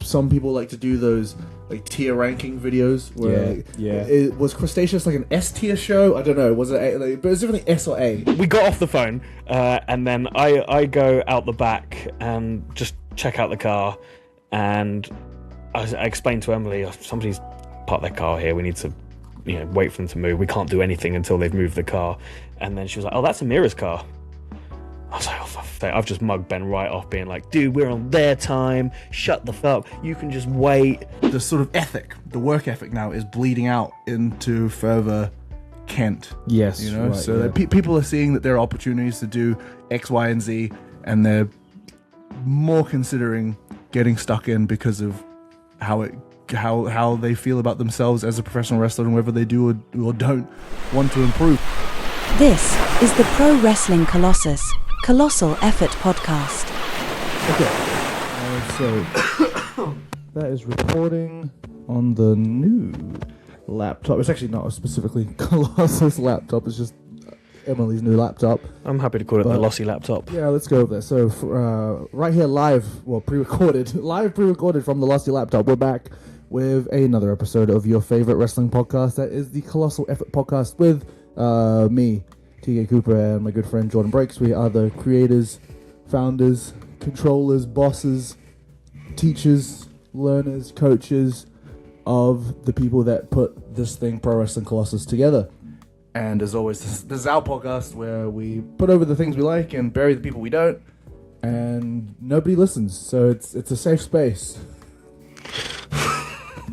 some people like to do those like tier ranking videos where was Crustaceous like an S tier show? I don't know. Was it but it's definitely S or A. We got off the phone and then I go out the back and just check out the car, and I explained to Emily, somebody's parked their car here, we need to wait for them to move, we can't do anything until they've moved the car. And then she was like, oh, that's Amira's car. I was like, oh, fuck, I've just mugged Ben right off, being like, dude, we're on their time, shut the fuck up, you can just wait. The sort of ethic, the work ethic now is bleeding out into further Kent. Yes. Right, so that people are seeing that there are opportunities to do X, Y, and Z, and they're more considering getting stuck in because of how they feel about themselves as a professional wrestler, and whether they do or don't want to improve. This is the Pro Wrestling Colossus Colossal Effort Podcast. Okay, so that is recording on the new laptop. It's actually not a specifically Colossus laptop, it's just Emily's new laptop. I'm happy to call it the Lossy laptop. Yeah, let's go over there. So, right here live pre-recorded from the Lossy laptop, we're back with another episode of your favorite wrestling podcast. That is the Colossal Effort Podcast with me, TK Cooper, and my good friend Jordan Breaks. We are the creators, founders, controllers, bosses, teachers, learners, coaches of the people that put this thing, Pro Wrestling Colossus, together. And as always, this is our podcast where we put over the things we like and bury the people we don't, and nobody listens, so it's a safe space.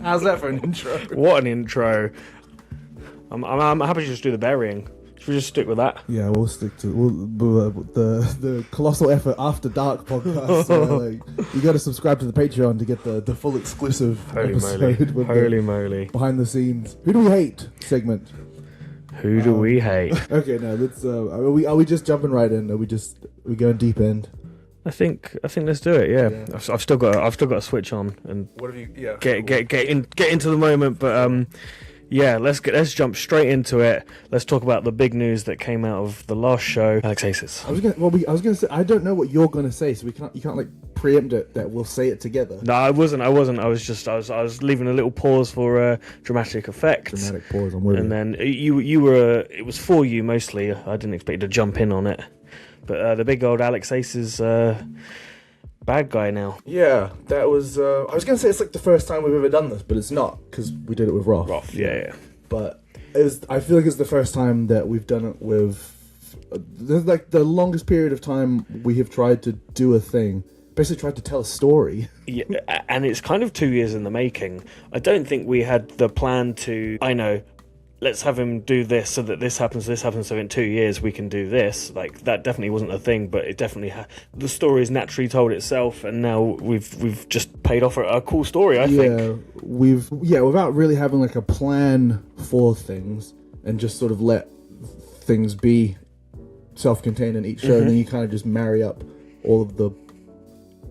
How's that for an intro? What an intro. I'm happy to just do the burying. Should we just stick with that? Yeah, we'll stick to the Colossal Effort After Dark podcast. You got to subscribe to the Patreon to get the full exclusive episode. Holy moly. Behind the scenes. Who do we hate segment? Who do we hate? Okay, now let's. Are we just jumping right in? Are we going deep end? I think let's do it. Yeah. I've still got a switch on and what have you? Yeah. Get into the moment, but let's jump straight into it. Let's talk about the big news that came out of the last show. Alexasis. I was gonna say, I don't know what you're gonna say, so you can't like preempt it that we'll say it together. No, I wasn't. I was leaving a little pause for dramatic effect. Dramatic pause. I'm with you. And then you were. It was for you mostly. I didn't expect you to jump in on it, but the big old Alex Ace is bad guy now. Yeah, that was. I was gonna say it's like the first time we've ever done this, but it's not because we did it with Roth. Yeah. But I feel like it's the first time that we've done it with. Like the longest period of time we have tried to do a thing. Basically tried to tell a story. Yeah, and it's kind of 2 years in the making. I don't think we had the plan to, let's have him do this so that this happens, so in 2 years we can do this. Like, that definitely wasn't a thing, but it definitely the story's naturally told itself, and now we've just paid off a cool story, I think. Without really having like a plan for things, and just sort of let things be self-contained in each show, and then you kind of just marry up all of the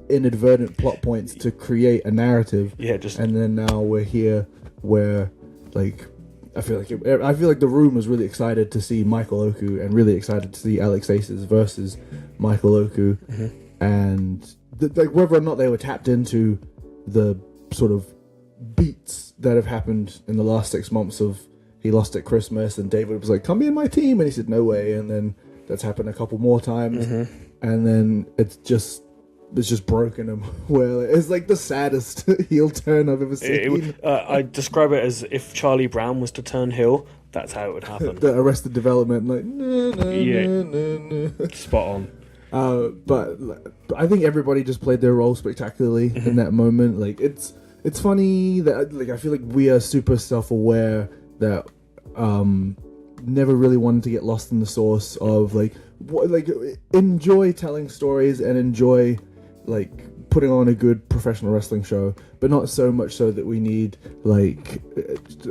inadvertent plot points to create a narrative. And then now we're here where like I feel like the room was really excited to see Michael Oku and really excited to see Alex Aces versus Michael Oku, and like whether or not they were tapped into the sort of beats that have happened in the last 6 months of he lost at Christmas and David was like, come be in my team, and he said no way, and then that's happened a couple more times, and then it's just broken him. Well, it's like the saddest heel turn I've ever seen. I describe it as if Charlie Brown was to turn heel, that's how it would happen. The Arrested Development, like, spot on. But I think everybody just played their role spectacularly in that moment. Like, it's funny that like I feel like we are super self-aware that never really wanted to get lost in the source of enjoy telling stories and enjoy like putting on a good professional wrestling show, but not so much so that we need like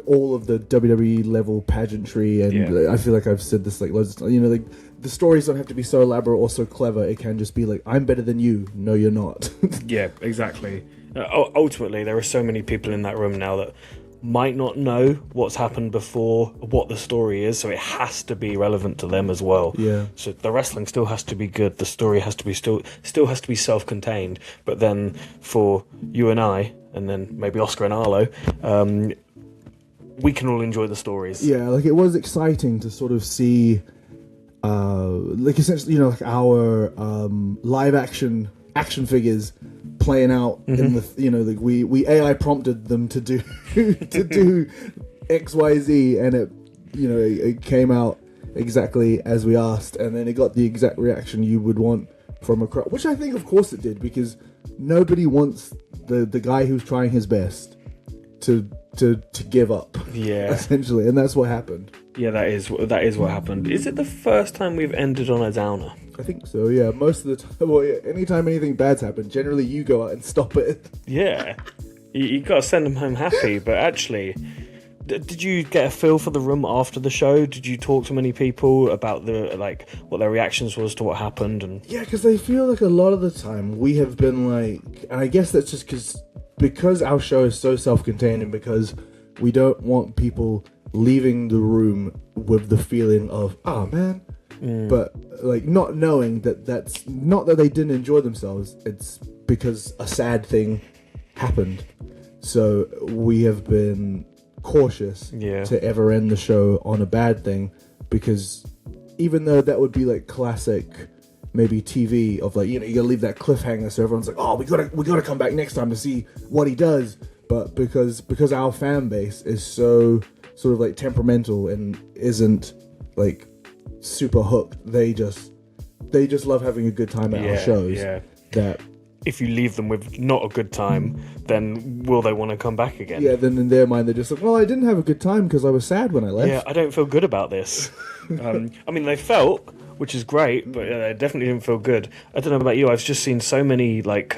all of the WWE level pageantry. And I feel like I've said this like loads of times, like the stories don't have to be so elaborate or so clever. It can just be like, I'm better than you. No, you're not. Yeah, exactly. Ultimately, there are so many people in that room now that might not know what's happened before, what the story is, so it has to be relevant to them as well. Yeah. So the wrestling still has to be good, the story has to be still has to be self-contained, but then for you and I, and then maybe Oscar and Arlo, we can all enjoy the stories. Yeah, like it was exciting to sort of see, like essentially, you know, like our live action figures playing out in the, you know, like we AI prompted them to do to do XYZ, and it, you know, it came out exactly as we asked, and then it got the exact reaction you would want from a crowd, which I think of course it did, because nobody wants the guy who's trying his best to give up, essentially, and that's what happened. Yeah, that is what happened. Is it the first time we've ended on a downer? I think so, yeah. Most of the time, well, yeah, anytime anything bad's happened, generally you go out and stop it. Yeah, you got to send them home happy, but actually, did you get a feel for the room after the show? Did you talk to many people about what their reactions was to what happened? And yeah, because I feel like a lot of the time we have been like, and I guess that's just because our show is so self-contained, and because we don't want people leaving the room with the feeling of, oh man, but like not knowing that that's not that they didn't enjoy themselves, it's because a sad thing happened. So we have been cautious to ever end the show on a bad thing, because even though that would be like classic maybe TV of like, you know, you gotta leave that cliffhanger so everyone's like, oh, we gotta come back next time to see what he does. But because our fan base is so sort of like temperamental and isn't like super hooked, they just love having a good time at our shows. Yeah. That if you leave them with not a good time, then will they want to come back again? Yeah, then in their mind they're just like, well, I didn't have a good time because I was sad when I left. Yeah, I don't feel good about this. I mean, they felt, which is great, but they definitely didn't feel good. I don't know about you, I've just seen so many like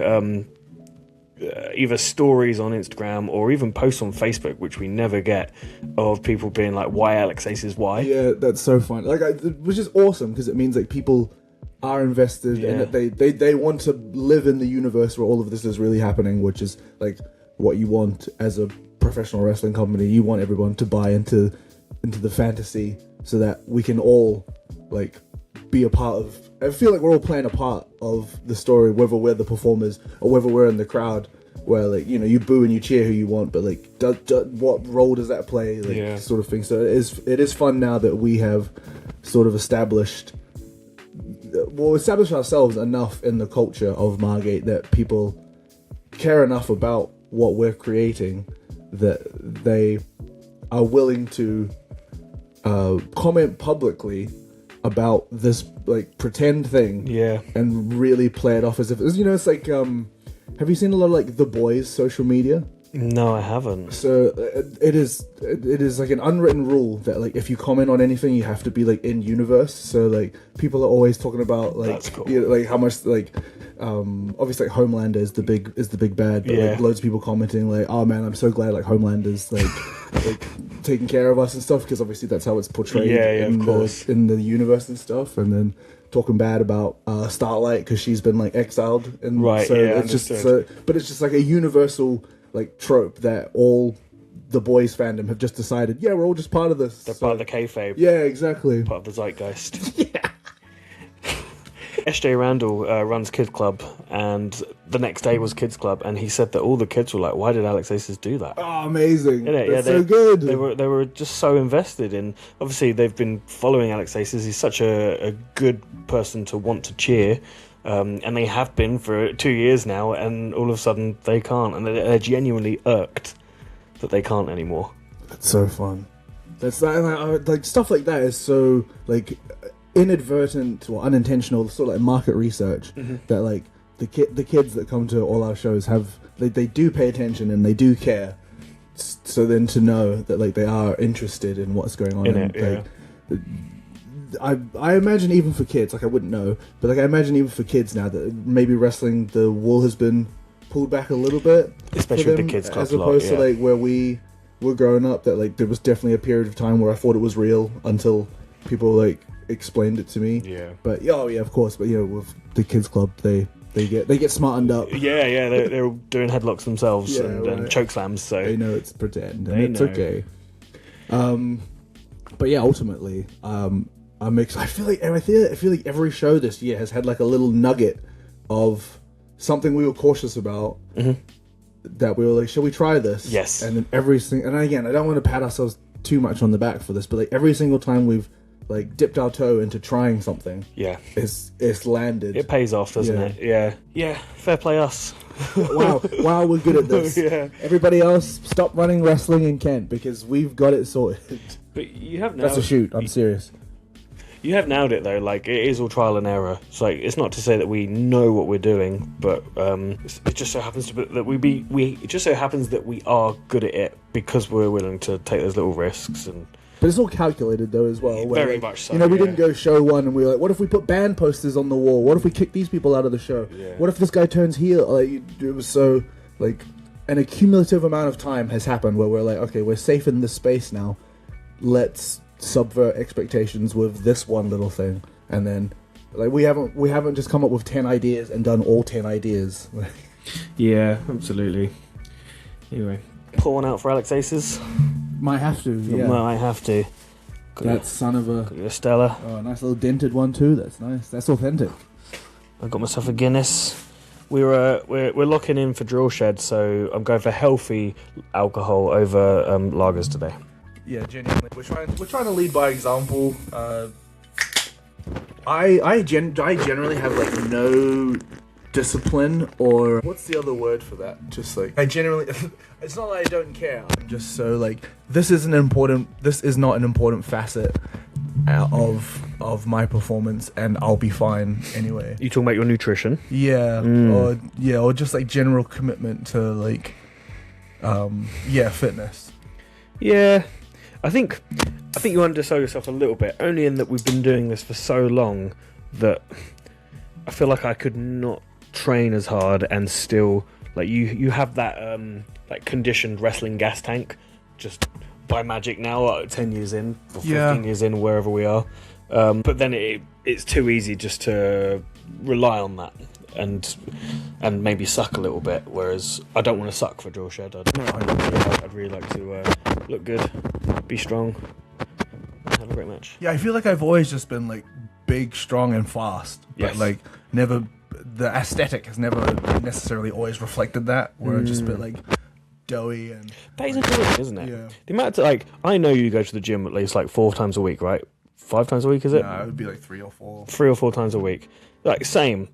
either stories on Instagram or even posts on Facebook, which we never get, of people being like, why Alex Ace is why. Yeah, that's so fun. Like, which is awesome, because it means like people are invested and that they want to live in the universe where all of this is really happening, which is like what you want as a professional wrestling company. You want everyone to buy into the fantasy so that we can all like be a part of. I feel like we're all playing a part of the story, whether we're the performers or whether we're in the crowd, where like, you know, you boo and you cheer who you want, but like what role does that play, like sort of thing. So it is fun now that we have sort of established ourselves enough in the culture of Margate that people care enough about what we're creating that they are willing to comment publicly about this like pretend thing, and really play it off as if it's, you know, it's like have you seen a lot of like The Boys social media? No, I haven't. So it is like an unwritten rule that like if you comment on anything, you have to be like in universe. So like people are always talking about like, that's cool. You know, like how much like obviously like Homelander is the big bad, but like loads of people commenting like, oh man, I'm so glad like Homelander's like taking care of us and stuff, because obviously that's how it's portrayed in the universe and stuff. And then talking bad about Starlight because she's been like exiled, and so it's just but it's just like a universal like trope that all the Boys fandom have just decided, we're all just part of this. They're part of the kayfabe. Yeah, exactly. Part of the zeitgeist. SJ Randall runs Kids Club, and the next day was Kids Club, and he said that all the kids were like, why did Alex Aces do that? Oh, amazing. That's so good. They were just so invested in, obviously they've been following Alex Aces. He's such a good person to want to cheer. And they have been for 2 years now, and all of a sudden they can't, and they're genuinely irked that they can't anymore. That's so fun. That's like stuff like that is so like inadvertent or unintentional, sort of like market research that like the kids that come to all our shows have, they do pay attention and they do care. So then to know that like they are interested in what's going on in it, I imagine even for kids, like I wouldn't know, but like I imagine even for kids now that maybe wrestling, the wool has been pulled back a little bit, especially with the Kids Club, as opposed to like where we were growing up. That like there was definitely a period of time where I thought it was real until people like explained it to me. Yeah, but of course. But with the Kids Club, they get smartened up. They're all doing headlocks themselves and choke slams, so they know it's pretend and it's okay. But ultimately, I feel like every show this year has had like a little nugget of something we were cautious about, that we were like, shall we try this? Yes. And then and again, I don't want to pat ourselves too much on the back for this, but like every single time we've like dipped our toe into trying something, it's landed. It pays off, doesn't it? Yeah. Fair play us. wow, we're good at this. Yeah. Everybody else, stop running wrestling in Kent because we've got it sorted. But you have now. That's a shoot. I'm serious. You have nailed it though. Like, it is all trial and error. It's like, it's not to say that we know what we're doing, but it just so happens it just so happens that we are good at it because we're willing to take those little risks. But it's all calculated though as well. Very much so. You know, we didn't go show one and we were like, what if we put band posters on the wall? What if we kick these people out of the show? Yeah. What if this guy turns heel? Like, it was so like an accumulative amount of time has happened where we're like, okay, we're safe in this space now. Let's subvert expectations with this one little thing, and then like we haven't just come up with 10 ideas and done all 10 ideas. Yeah, absolutely. Anyway, pour one out for Alex Aces. Might have to. Yeah, might have to. That son of a Stella. Oh, a nice little dented one too. That's nice. That's authentic. I got myself a Guinness. We're locking in for Drill Shed, so I'm going for healthy alcohol over lagers today. Yeah, genuinely, we're trying to lead by example. I generally have like no discipline, or what's the other word for that? Just like I generally, it's not that I don't care. I'm just so like this is not an important facet of my performance, and I'll be fine anyway. You talking about your nutrition? Yeah, or just like general commitment to like, fitness. Yeah. I think you undersell yourself a little bit, only in that we've been doing this for so long that I feel like I could not train as hard and still like you have that like conditioned wrestling gas tank just by magic now, 10 years in or 15 years in, wherever we are. But then it's too easy just to rely on that and maybe suck a little bit, whereas I don't want to suck for Drill Shed. I'd really like to look good, be strong, and have a great match. Yeah, I feel like I've always just been like big, strong, and fast, but like never. The aesthetic has never necessarily always reflected that. Where I've just been like doughy and. That is annoying, isn't it? Yeah. The amount of, like, I know you go to the gym at least like 4 times a week, right? 5 times a week, is it? No, it would be like 3 or 4. 3 or 4 times a week. Like, same.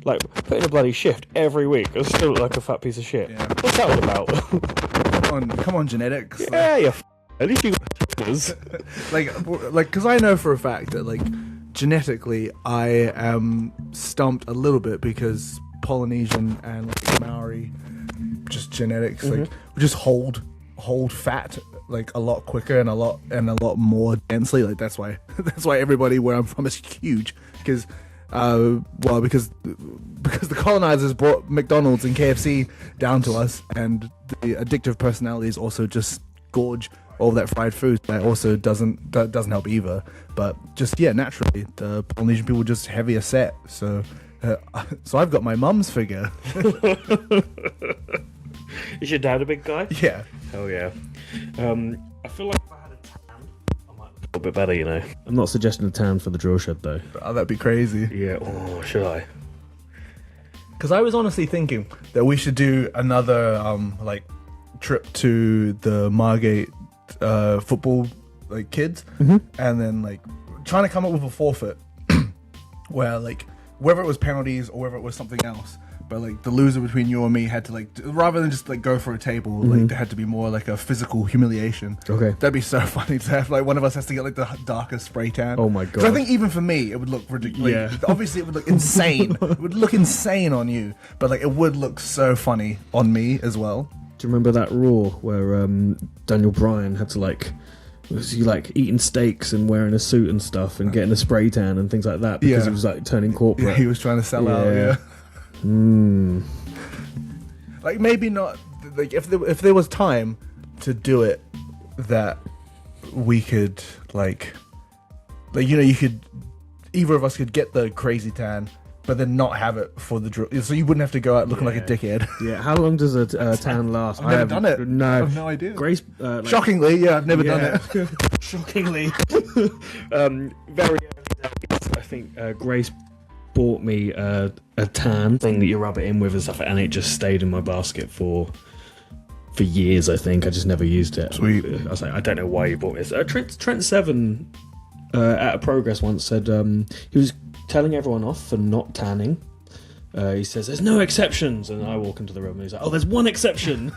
Like, putting a bloody shift every week. I still look like a fat piece of shit. Yeah. What's that all about? Come on, genetics. Yeah, at least you got like, because I know for a fact that, like, genetically, I am stumped a little bit because Polynesian and like Maori, just genetics, like, we just hold fat like a lot quicker and a lot more densely. Like that's why everybody where I'm from is huge, because because the colonizers brought McDonald's and KFC down to us, and the addictive personalities also just gorge all that fried food. That also doesn't help either. But just naturally, the Polynesian people are just heavier set. So I've got my mum's figure. Is your dad a big guy? Yeah. Hell yeah. I feel like if I had a tan, I might look a little bit better, you know. I'm not suggesting a tan for the Drill Shed though. Oh, that'd be crazy. Yeah. Oh, should I? Because I was honestly thinking that we should do another like trip to the Margate football like kids, and then like trying to come up with a forfeit where like whether it was penalties or whether it was something else, but like the loser between you and me had to like rather than just like go for a table, like there had to be more like a physical humiliation. Okay, that'd be so funny to have like one of us has to get like the darkest spray tan. Oh my god! I think even for me it would look ridiculous. Yeah. Like, obviously it would look insane. It would look insane on you, but like it would look so funny on me as well. Do you remember that Raw where Daniel Bryan had to was he like eating steaks and wearing a suit and stuff and getting a spray tan and things like that because he was like turning corporate? Yeah, he was trying to sell out. Yeah. Like maybe not. Like if there was time to do it, that we could like you could either of us could get the crazy tan, but then not have it for the drill, so you wouldn't have to go out looking like a dickhead. Yeah. How long does a tan last? I've never done it. No, I have no idea. Grace. Shockingly, yeah, I've never done it. Shockingly, very early days. I think Grace bought me a tan thing that you rub it in with and stuff, and it just stayed in my basket for years. I think I just never used it. Sweet. I was like, I don't know why you bought this. Trent Seven at a progress once said he was telling everyone off for not tanning. He says there's no exceptions, and I walk into the room and he's like, oh, there's one exception.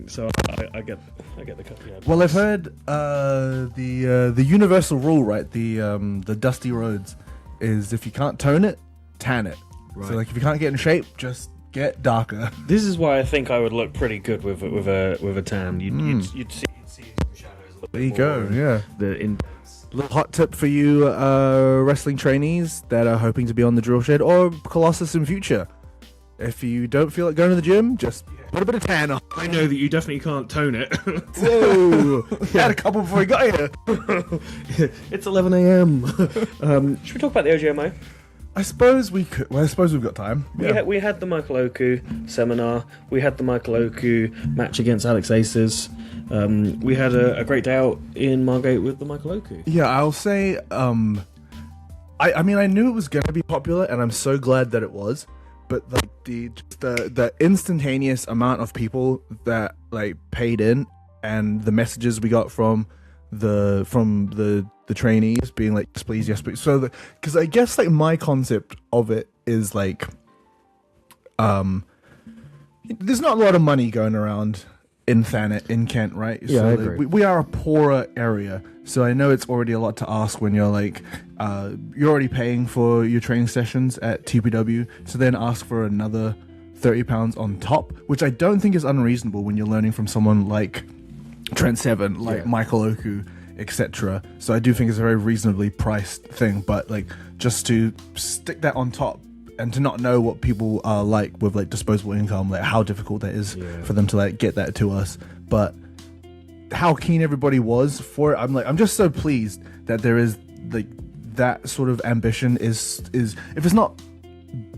So I get the cut. Yeah, Well, I've heard the universal rule, right? The dusty roads is if you can't tone it, tan it. Right. So like if you can't get in shape, just get darker. This is why I think I would look pretty good with a tan. You'd see some shadows. A little There you bit go. more, Yeah. The in. Little hot tip for you wrestling trainees that are hoping to be on the drill shed or Colossus in future. If you don't feel like going to the gym, just put a bit of tan on. I know that you definitely can't tone it. Whoa! Had a couple before we got here. It's 11 a.m. Should we talk about the OGMO? I suppose we could. Well, I suppose we've got time. We had the Michael Oku seminar. We had the Michael Oku match against Alex Aces. We had a great day out in Margate with the Michael Oku. Yeah, I'll say. I mean, I knew it was going to be popular, and I'm so glad that it was. But like the instantaneous amount of people that like paid in, and the messages we got from the trainees being like, yes please. So because I guess like my concept of it is like, there's not a lot of money going around in Thanet, in Kent, right? Yeah, so I agree. We are a poorer area, so I know it's already a lot to ask when you're like, you're already paying for your training sessions at TPW, to then ask for another £30 on top, which I don't think is unreasonable when you're learning from someone like Trent Seven, like Michael Oku, etc. So I do think it's a very reasonably priced thing, but like just to stick that on top and to not know what people are like with like disposable income, like how difficult that is for them to like get that to us, but how keen everybody was for it. I'm just so pleased that there is like that sort of ambition is if it's not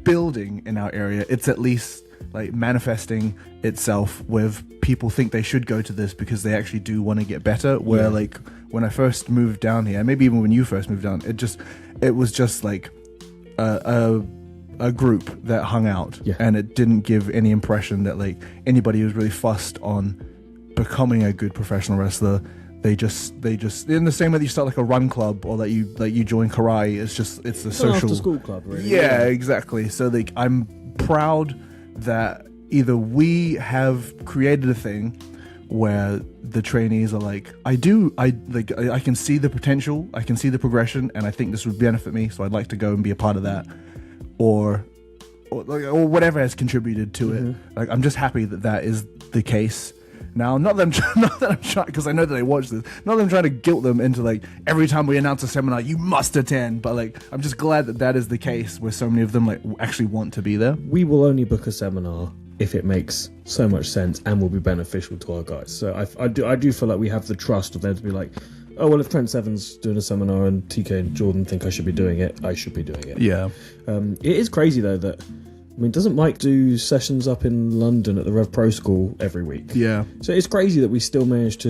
building in our area, it's at least like manifesting itself with people think they should go to this because they actually do want to get better. Where like when I first moved down here, and maybe even when you first moved down, it was just like a group that hung out, and it didn't give any impression that like anybody was really fussed on becoming a good professional wrestler. They just in the same way that you start like a run club or that you join karate, it's a social after school club, really. Yeah, exactly. So like I'm proud that either we have created a thing where the trainees are like, I can see the potential, I can see the progression, and I think this would benefit me, so I'd like to go and be a part of that, or whatever has contributed to it. Like I'm just happy that is the case. Now, not that I'm trying, because I know that they watch this. Not that I'm trying to guilt them into like every time we announce a seminar, you must attend. But like, I'm just glad that is the case, where so many of them like actually want to be there. We will only book a seminar if it makes so much sense and will be beneficial to our guys. So I do feel like we have the trust of them to be like, oh well, if Trent Seven's doing a seminar and TK and Jordan think I should be doing it, I should be doing it. Yeah. It is crazy though that. I mean, doesn't Mike do sessions up in London at the Rev Pro School every week? Yeah. So it's crazy that we still managed to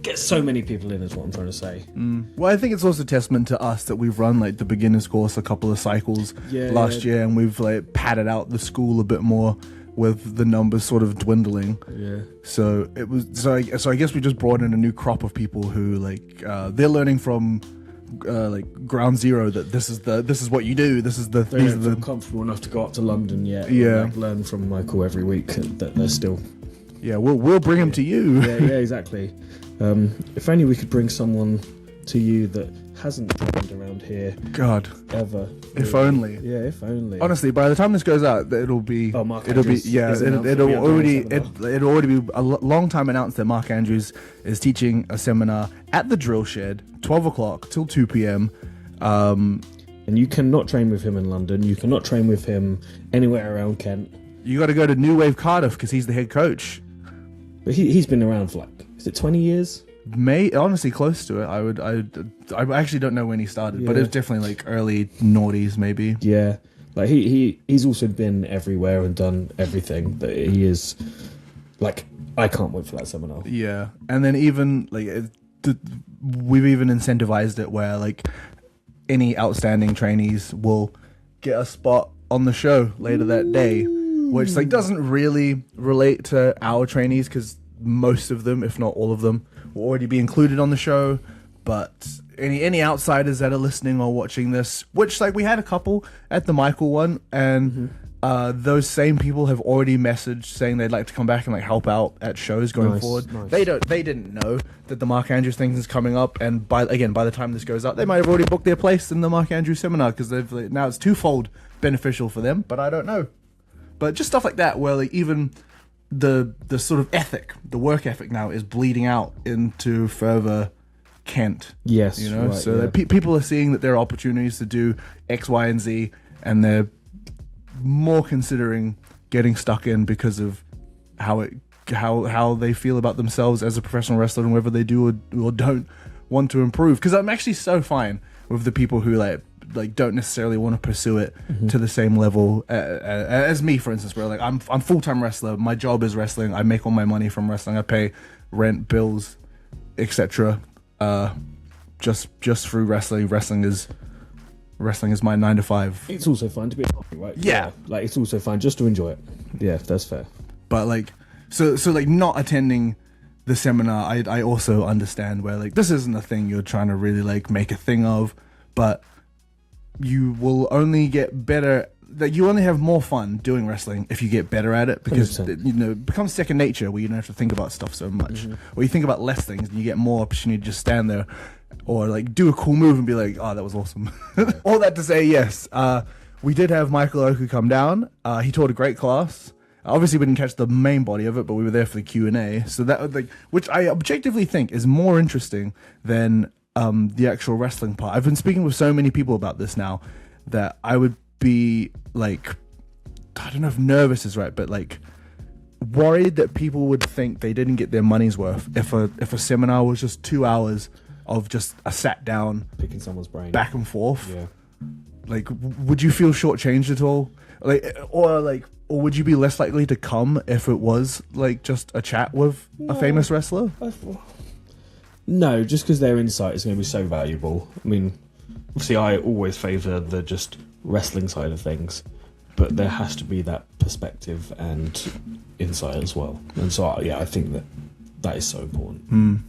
get so many people in, is what I'm trying to say. Well, I think it's also a testament to us that we've run like the beginner's course a couple of cycles last year, and we've like padded out the school a bit more with the numbers sort of dwindling. Yeah. So it was I guess we just brought in a new crop of people who like they're learning from like ground zero, that this is what you do. This is the they don't feel comfortable enough to go up to London yet. Yeah, like learn from Michael every week. That they're still. Yeah, we'll bring them to you. Yeah, exactly. If only we could bring someone to you that hasn't trained around here. God, ever. If only. Yeah, if only. Honestly, by the time this goes out, it'll be. Oh, Mark it'll Andrews be. Yeah, it'll already be a long time announced that Mark Andrews is teaching a seminar at the Drill Shed, 12 o'clock till 2 p.m. And you cannot train with him in London. You cannot train with him anywhere around Kent. You got to go to New Wave Cardiff because he's the head coach. But he's been around for like, is it 20 years? Honestly close to it. I actually don't know when he started, but it was definitely like early noughties maybe. Yeah, like he's also been everywhere and done everything. That he is like, I can't wait for that seminar. Yeah, and then even like we've even incentivized it where like any outstanding trainees will get a spot on the show later that day, which like doesn't really relate to our trainees because most of them, if not all of them, will already be included on the show. But any outsiders that are listening or watching this, which like we had a couple at the Michael one, and those same people have already messaged saying they'd like to come back and like help out at shows going forward. Nice. They didn't know that the Mark Andrews thing is coming up, and by the time this goes out, they might have already booked their place in the Mark Andrews seminar because they've now it's twofold beneficial for them. But I don't know. But just stuff like that where like even the sort of ethic, the work ethic now is bleeding out into further Kent. Yes, you know, right, so yeah. that people are seeing that there are opportunities to do X, Y, and Z, and they're more considering getting stuck in because of how they feel about themselves as a professional wrestler and whether they do or don't want to improve. Because I'm actually so fine with the people who like don't necessarily want to pursue it to the same level as me, for instance, where like I'm full-time wrestler, my job is wrestling, I make all my money from wrestling, I pay rent, bills, etc. Just through wrestling. Wrestling is my 9 to 5. It's also fun to be a hobby, right? Yeah. Like it's also fun just to enjoy it. Yeah, that's fair. But like so like not attending the seminar, I also understand where like this isn't a thing you're trying to really like make a thing of, but you will only get better. That you only have more fun doing wrestling if you get better at it, because 100%. it becomes second nature where you don't have to think about stuff so much, or you think about less things and you get more opportunity to just stand there or like do a cool move and be like, oh, that was awesome. All that to say, yes, we did have Michael Oku come down. He taught a great class. Obviously we didn't catch the main body of it, but we were there for the Q&A, so that was like, which I objectively think is more interesting than the actual wrestling part. I've been speaking with so many people about this now that I would be like, I don't know if nervous is right, but like worried that people would think they didn't get their money's worth if a seminar was just 2 hours of just a sat down Picking someone's brain. back and forth. Yeah. Like, would you feel shortchanged at all? Or would you be less likely to come if it was like just a chat with a famous wrestler? No, just because their insight is going to be so valuable. I mean, obviously I always favour the just wrestling side of things, but there has to be that perspective and insight as well. And so, yeah, I think that is so important.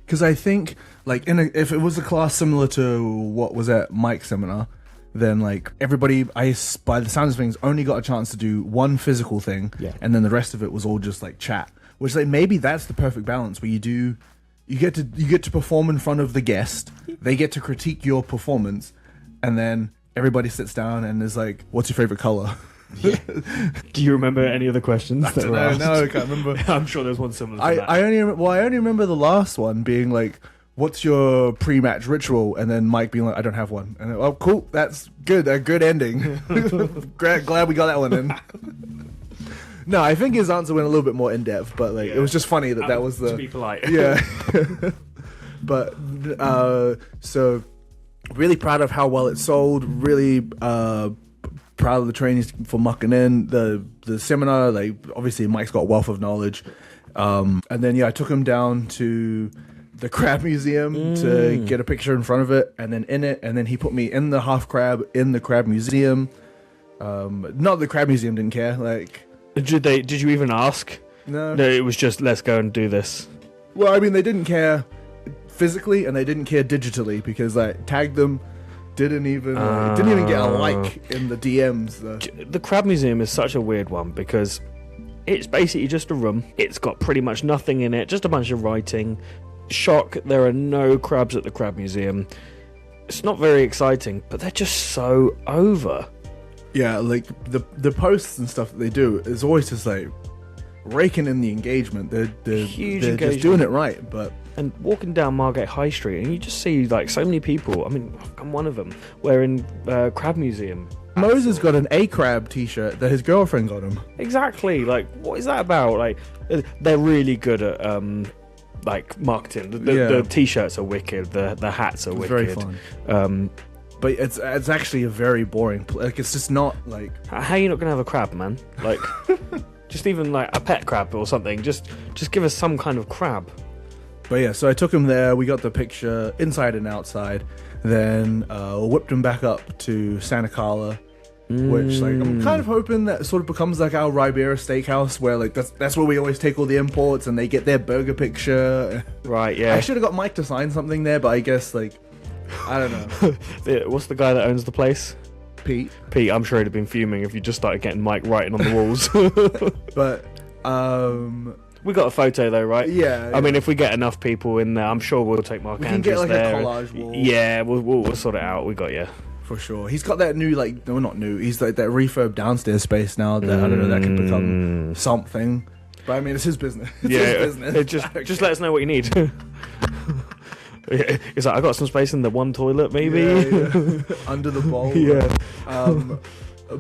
Because I think, like, if it was a class similar to what was at Mike's seminar, then, like, everybody, by the sounds of things, only got a chance to do one physical thing, and then the rest of it was all just, like, chat. Which, like, maybe that's the perfect balance, where you get to perform in front of the guest, they get to critique your performance, and then everybody sits down and is like, what's your favorite color? Do you remember any of the questions? I don't know, no, I can't remember. I'm sure there's one similar to that. I only remember the last one being like, what's your pre-match ritual? And then Mike being like, I don't have one. And oh, cool, that's good, a good ending. Glad we got that one in. No, I think his answer went a little bit more in depth, but like it was just funny that was the, to be polite. Yeah. But so really proud of how well it sold. Really proud of the trainees for mucking in the seminar. Like obviously Mike's got a wealth of knowledge. And then I took him down to the crab museum to get a picture in front of it, and then in it, and then he put me in the half crab in the crab museum. Not the crab museum didn't care. Like, Did you even ask? no. No, it was just let's go and do this. Well, I mean, they didn't care physically, and they didn't care digitally because I tagged them. Didn't even get a like in the DMs. The Crab Museum is such a weird one because it's basically just a room. It's got pretty much nothing in it, just a bunch of writing. Shock, there are no crabs at the Crab Museum. It's not very exciting, but they're just so over. Yeah, like the posts and stuff that they do is always just like raking in the engagement. They're Huge just engagement. doing it right, but. And walking down Margate High Street, and you just see like so many people. I mean, I'm one of them. Wearing Crab Museum. Moses got an A-Crab t-shirt that his girlfriend got him. Exactly. Like, what is that about? Like, they're really good at like marketing. The t-shirts are wicked. The hats are wicked. Very fun. But it's actually a very boring. Like, it's just not like. How are you not gonna have a crab, man? Like, just even like a pet crab or something. Just give us some kind of crab. But yeah, so I took him there. We got the picture inside and outside. Then whipped him back up to Santa Carla, which like I'm kind of hoping that sort of becomes like our Ribera Steakhouse, where like that's where we always take all the imports and they get their burger picture. Right, yeah. I should have got Mike to sign something there, but I guess like I don't know. What's the guy that owns the place? Pete, I'm sure he'd have been fuming if you just started getting Mike writing on the walls. but we got a photo though, right? Yeah. I mean, if we get enough people in there, I'm sure we'll take Mark we can Andrews get like there. a collage wall. Yeah, we'll sort it out. We got you. For sure. He's got that new, like, no, not new. He's like that refurb downstairs space now that, I don't know, that could become something. But I mean, it's his business. It's his business. Just let us know what you need. It's like, I got some space in the one toilet, maybe. Yeah. Under the bowl. Yeah.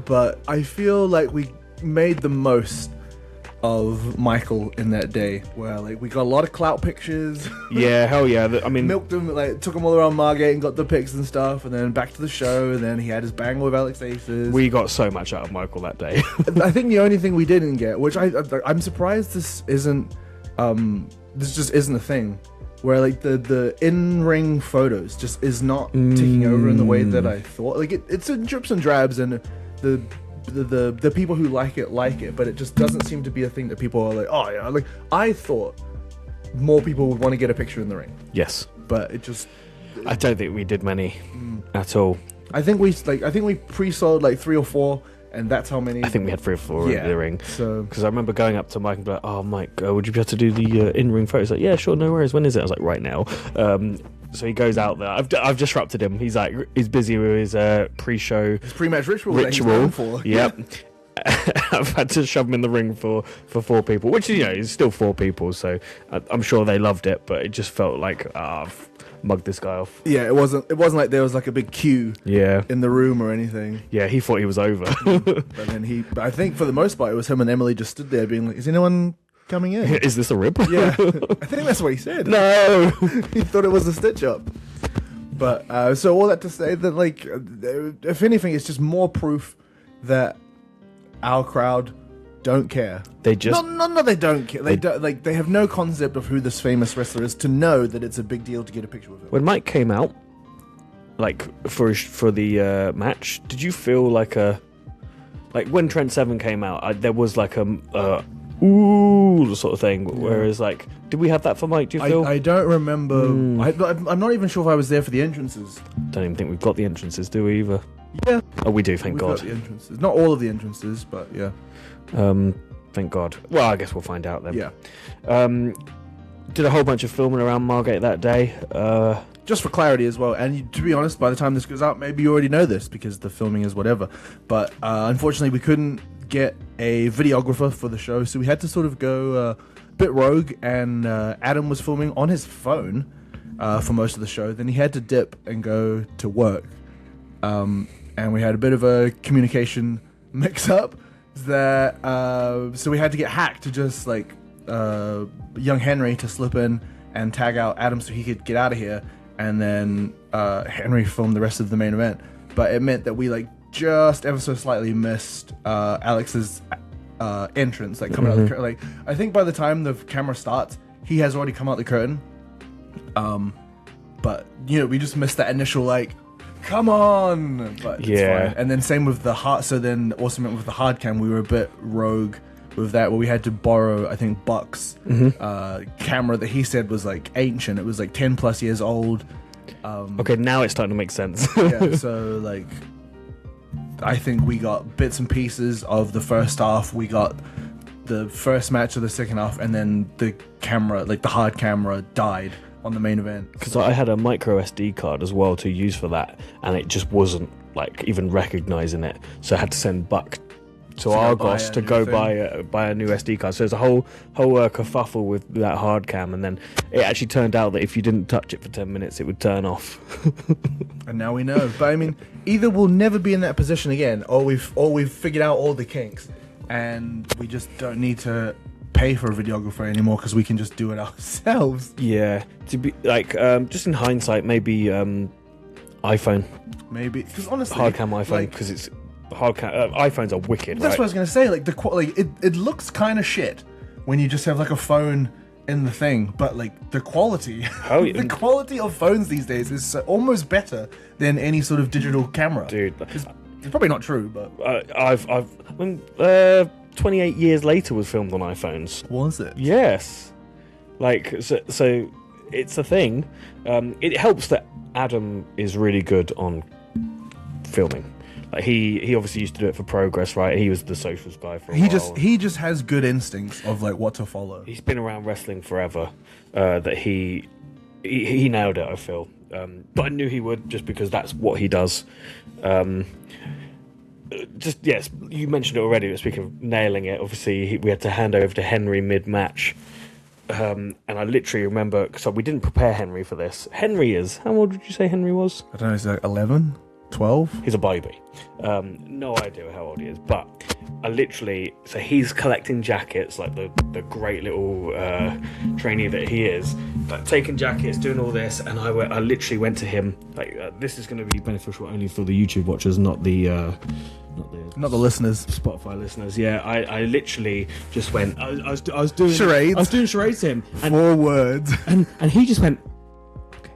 But I feel like we made the most of Michael in that day, where like we got a lot of clout pictures. Yeah, hell yeah. I mean, milked him, like took him all around Margate and got the pics and stuff, and then back to the show. And then he had his bang with Alex Aces. We got so much out of Michael that day. I think the only thing we didn't get, which I'm surprised this isn't, this just isn't a thing, where like the in-ring photos just is not ticking over in the way that I thought. Like it's in drips and drabs, and the people who like it, but it just doesn't seem to be a thing that people are like, oh yeah. Like I thought more people would want to get a picture in the ring. Yes, but it just. I don't think we did many at all. I think we pre-sold like 3 or 4, and that's how many. I think we had 3 or 4 in the ring. So because I remember going up to Mike and be like, "Oh, Mike, would you be able to do the in-ring photos?" Like, "Yeah, sure, no worries. When is it?" I was like, "Right now." So he goes out there. I've disrupted him. He's like, he's busy with his pre-show, his pre-match ritual. That he's known for. Yep. I've had to shove him in the ring for 4 people, which is still 4 people. So I'm sure they loved it, but it just felt like I've mugged this guy off. Yeah, it wasn't like there was like a big queue. Yeah. In the room or anything. Yeah, he thought he was over. But then but I think for the most part, it was him and Emily just stood there being like, "Is anyone coming in? Is this a rib?" Yeah, I think that's what he said. No, he thought it was a stitch up. But so all that to say that, like, if anything, it's just more proof that our crowd don't care. They just no, they don't care. They don't like. They have no concept of who this famous wrestler is to know that it's a big deal to get a picture with him. When Mike came out, like for the match, did you feel like when Trent Seven came out? There was like a ooh sort of thing. Whereas like, did we have that for Mike? Do you feel? I don't remember. I'm not even sure if I was there for the entrances. Don't even think we've got the entrances, do we either? Yeah. Oh, we do. Thank God. Got the entrances. Not all of the entrances, but yeah. Thank God. Well, I guess we'll find out then. Yeah. Did a whole bunch of filming around Margate that day. Just for clarity as well, and to be honest, by the time this goes out, maybe you already know this because the filming is whatever. But unfortunately, we couldn't get a videographer for the show, so we had to sort of go a bit rogue. And Adam was filming on his phone for most of the show. Then he had to dip and go to work, and we had a bit of a communication mix-up. That so we had to get hacked to just like young Henry to slip in and tag out Adam so he could get out of here, and then Henry filmed the rest of the main event. But it meant that we like just ever so slightly missed Alex's entrance, like coming out the curtain. Like I think by the time the camera starts, he has already come out the curtain. But we just missed that initial like, come on, but it's fine. And then same with the hard. So then also meant with the hard cam, we were a bit rogue with that, where we had to borrow, I think, Buck's camera that he said was like ancient. It was like 10 plus years old. Okay, now it's starting to make sense. Yeah, so like, I think we got bits and pieces of the first half. We got the first match of the second half, and then the camera, like the hard camera, died on the main event. Because I had a micro SD card as well to use for that, and it just wasn't like even recognizing it, so I had to send Buck to Argos to go buy a new SD card. So there's a whole kerfuffle with that hard cam, and then it actually turned out that if you didn't touch it for 10 minutes, it would turn off. And now we know. But I mean, either we'll never be in that position again, or we've figured out all the kinks, and we just don't need to pay for a videographer anymore because we can just do it ourselves. Yeah, to be like, just in hindsight, maybe iPhone. Maybe because honestly, hard cam iPhone, because it's hard cam. iPhones are wicked. That's right? what I was gonna say. Like it looks kind of shit when you just have like a phone in the thing, but like the quality, Oh, the quality of phones these days is almost better than any sort of digital camera. Dude, It's probably not true, but when 28 years later was filmed on iPhones. was it? Yes, like so it's a thing. It helps that Adam is really good on filming. Like he obviously used to do it for Progress, right? He was the socials guy for a while. He just has good instincts of like what to follow. He's been around wrestling forever. That he nailed it, I feel. But I knew he would, just because that's what he does. Yes, you mentioned it already, but speaking of nailing it, obviously we had to hand over to Henry mid-match. And I literally remember, so we didn't prepare Henry for this. Henry is, how old would you say Henry was? I don't know, is like 11, 12? He's a baby. No idea how old he is, but I literally, so he's collecting jackets, like the great little trainee that he is, like taking jackets, doing all this, and I literally went to him, like, this is going to be beneficial only for the YouTube watchers, not the listeners. Spotify listeners. Yeah, I literally just went, I was doing charades. I was doing charades to him, and 4 words. and he just went, okay.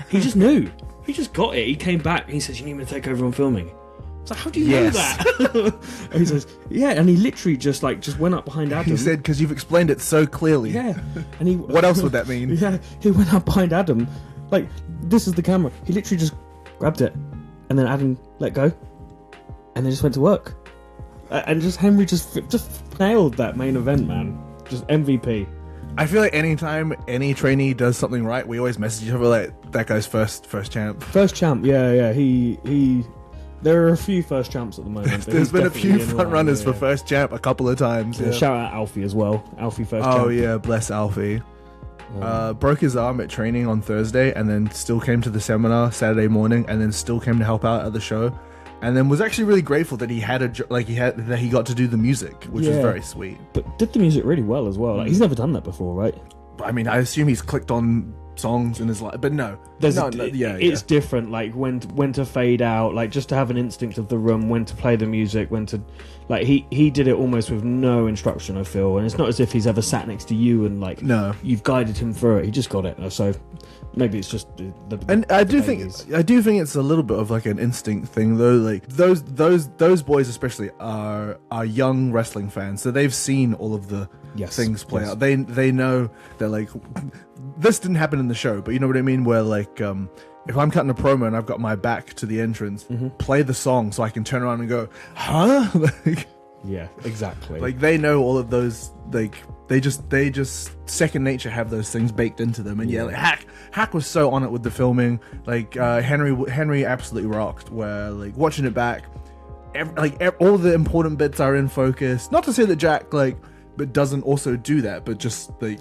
He just knew. He just got it. He came back and he says, "You need me to take over on filming." I was like, "How do you know that?" And he says, "Yeah," and he literally just went up behind Adam. He said, "Because you've explained it so clearly." Yeah, and he. What else would that mean? Yeah, he went up behind Adam, like, this is the camera. He literally just grabbed it, and then Adam let go, and they just went to work. And just Henry just nailed that main event, man. Just MVP. I feel like anytime any trainee does something right, we always message each other like, that guy's first champ. First champ, yeah. He. There are a few first champs at the moment. There's been a few front runners for first champ a couple of times. Yeah. Shout out Alfie as well. Alfie first champ. Oh yeah, bless Alfie. Broke his arm at training on Thursday, and then still came to the seminar Saturday morning, and then still came to help out at the show, and then was actually really grateful that he got to do the music, which was very sweet. But did the music really well as well. Like, he's never done that before, right? I mean, I assume he's clicked on songs in his life, but no, it's different. Like when to fade out, like just to have an instinct of the room, when to play the music, when to, like he did it almost with no instruction, I feel, and it's not as if he's ever sat next to you and like you've guided him through it. He just got it. So maybe it's just I do think it's a little bit of like an instinct thing though. Like those boys especially are young wrestling fans, so they've seen all of the things play out. They know that like this didn't happen in the show, but you know what I mean, where like if I'm cutting a promo and I've got my back to the entrance, play the song so I can turn around and go, huh? Like, yeah, exactly. Like they know all of those, like they just second nature have those things baked into them. And like Hack was so on it with the filming. Like Henry absolutely rocked, where like watching it back, all the important bits are in focus. Not to say that Jack but doesn't also do that, but just like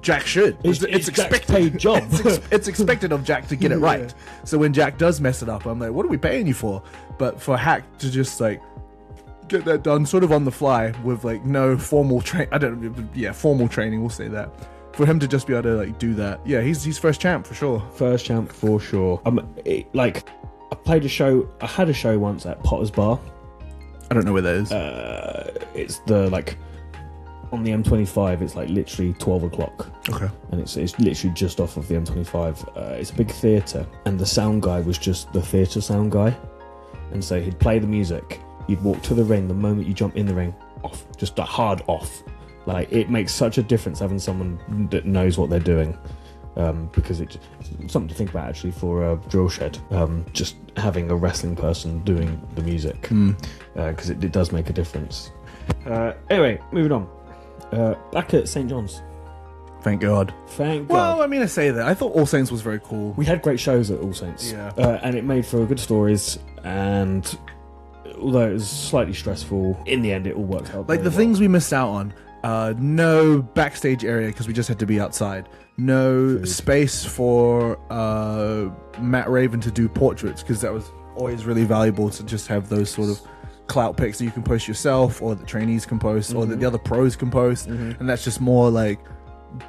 Jack should. It's expected. Paid job. It's expected of Jack to get it right. So when Jack does mess it up, I'm like, what are we paying you for? But for Hack to just like get that done sort of on the fly with like no formal formal training, we'll say that. For him to just be able to like do that, he's first champ for sure. First champ for sure. I had a show once at Potter's Bar. I don't know where that is. It's the on the M25. It's like literally 12 o'clock. Okay. And it's literally just off of the M25. It's a big theatre, and the sound guy was just the theatre sound guy, and so he'd play the music. You'd walk to the ring. The moment you jump in the ring, off, just a hard off. Like, it makes such a difference having someone that knows what they're doing, because it's something to think about actually for a drill shed. Just having a wrestling person doing the music, because it does make a difference. Anyway, moving on. Back at St. John's. Thank God. Thank God. Well, I mean, I say that. I thought All Saints was very cool. We had great shows at All Saints, and it made for good stories. And although it was slightly stressful, in the end it all worked out. Like the things we missed out on. No backstage area because we just had to be outside. No space for Matt Raven to do portraits because that was always really valuable to just have those sort of clout pics that you can post yourself, or the trainees can post, or that the other pros can post, and that's just more like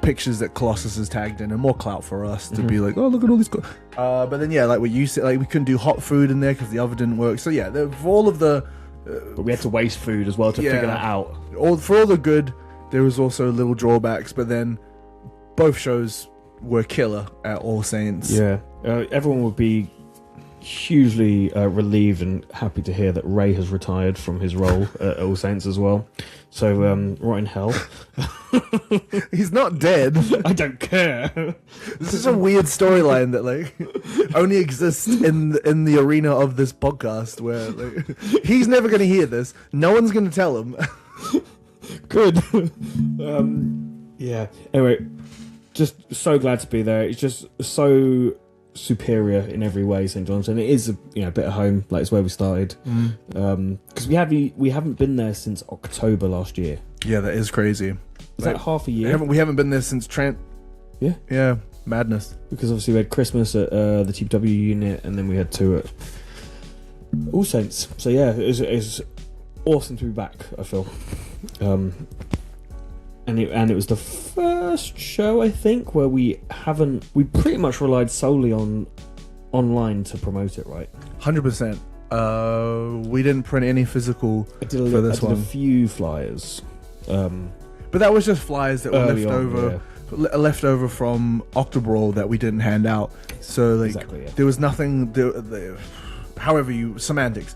pictures that Colossus has tagged in, and more clout for us to be like, oh, look at all these. But then like what you said, like we couldn't do hot food in there because the oven didn't work. So for all of the, but we had to waste food as well to figure that out. For all the good, there was also little drawbacks. But then both shows were killer at All Saints. Yeah, everyone would be hugely relieved and happy to hear that Ray has retired from his role at All Saints as well. So, right in hell. He's not dead. I don't care. This is a weird storyline that like only exists in the arena of this podcast, where like, he's never going to hear this. No one's going to tell him. Good. Yeah. Anyway, just so glad to be there. It's just so superior in every way, St. John's, and it is a bit at home. Like, it's where we started. Because we haven't been there since October last year. Yeah, that is crazy. Is that half a year? We haven't been there since Trent. Yeah, madness. Because obviously we had Christmas at the TPW unit, and then we had 2 at All Saints. So yeah, it was awesome to be back, I feel. And it was the first show, I think, where we pretty much relied solely on online to promote it, right? 100%. We didn't print any physical for this one. I did a few flyers. But that was just flyers that were left over from Octobrawl that we didn't hand out. So like, exactly, yeah. There was nothing. Semantics.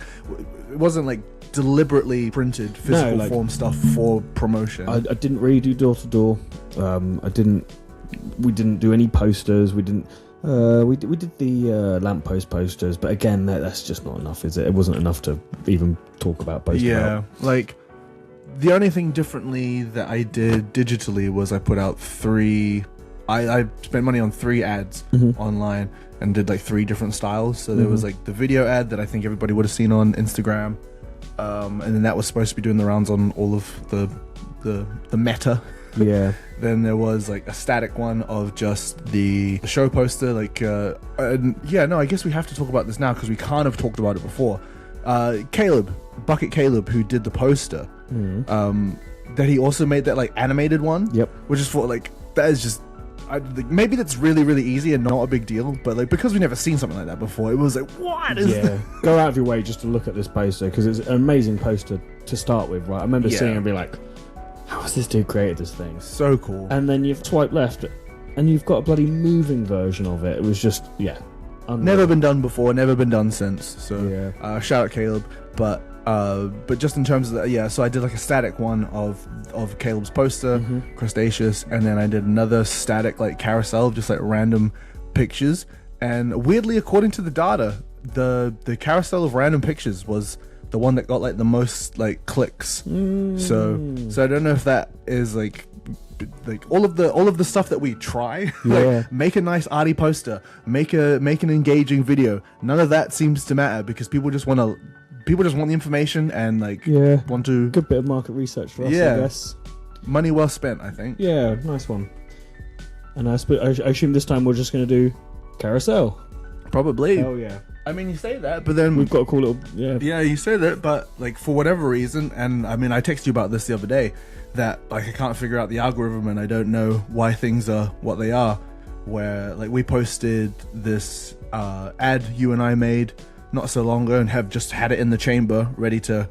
It wasn't like deliberately printed physical form stuff for promotion. I didn't really do door to door. We didn't do any posters. We didn't. We did the lamppost posters, but again, that's just not enough, is it? It wasn't enough to even talk about posters. Yeah, like the only thing differently that I did digitally was I put out 3. I spent money on 3 ads online and did like 3 different styles. So there was like the video ad that I think everybody would have seen on Instagram, and then that was supposed to be doing the rounds on all of the meta. Yeah. Then there was like a static one of just the show poster. Like, I guess we have to talk about this now because we kind of talked about it before. Bucket Caleb, who did the poster, that he also made that like animated one. Yep. Which is for like, that is just, maybe that's really, really easy and not a big deal, but like, because we've never seen something like that before, it was like, what is this? Go out of your way just to look at this poster, because it's an amazing poster to start with, right? I remember seeing it and be like, how has this dude created this thing? So cool. And then you've swiped left and you've got a bloody moving version of it. It was just, unreal. Never been done before, never been done since. So shout out Caleb. But just in terms of that, so I did like a static one of Caleb's poster, Crustaceous, and then I did another static like carousel, just like random pictures. And weirdly, according to the data, the carousel of random pictures was the one that got like the most like clicks. So I don't know if that is like all of the stuff that we try, like make a nice arty poster, make an engaging video. None of that seems to matter because people just want the information and like want to. Good bit of market research for us, I guess. Money well spent, I think. Yeah, nice one. And I assume this time we're just going to do carousel. Probably. Hell yeah. I mean, you say that, but then we've got a cool little Yeah, you say that, but like for whatever reason, and I mean, I texted you about this the other day, that like I can't figure out the algorithm and I don't know why things are what they are. Where like we posted this ad you and I made not so long ago and have just had it in the chamber ready to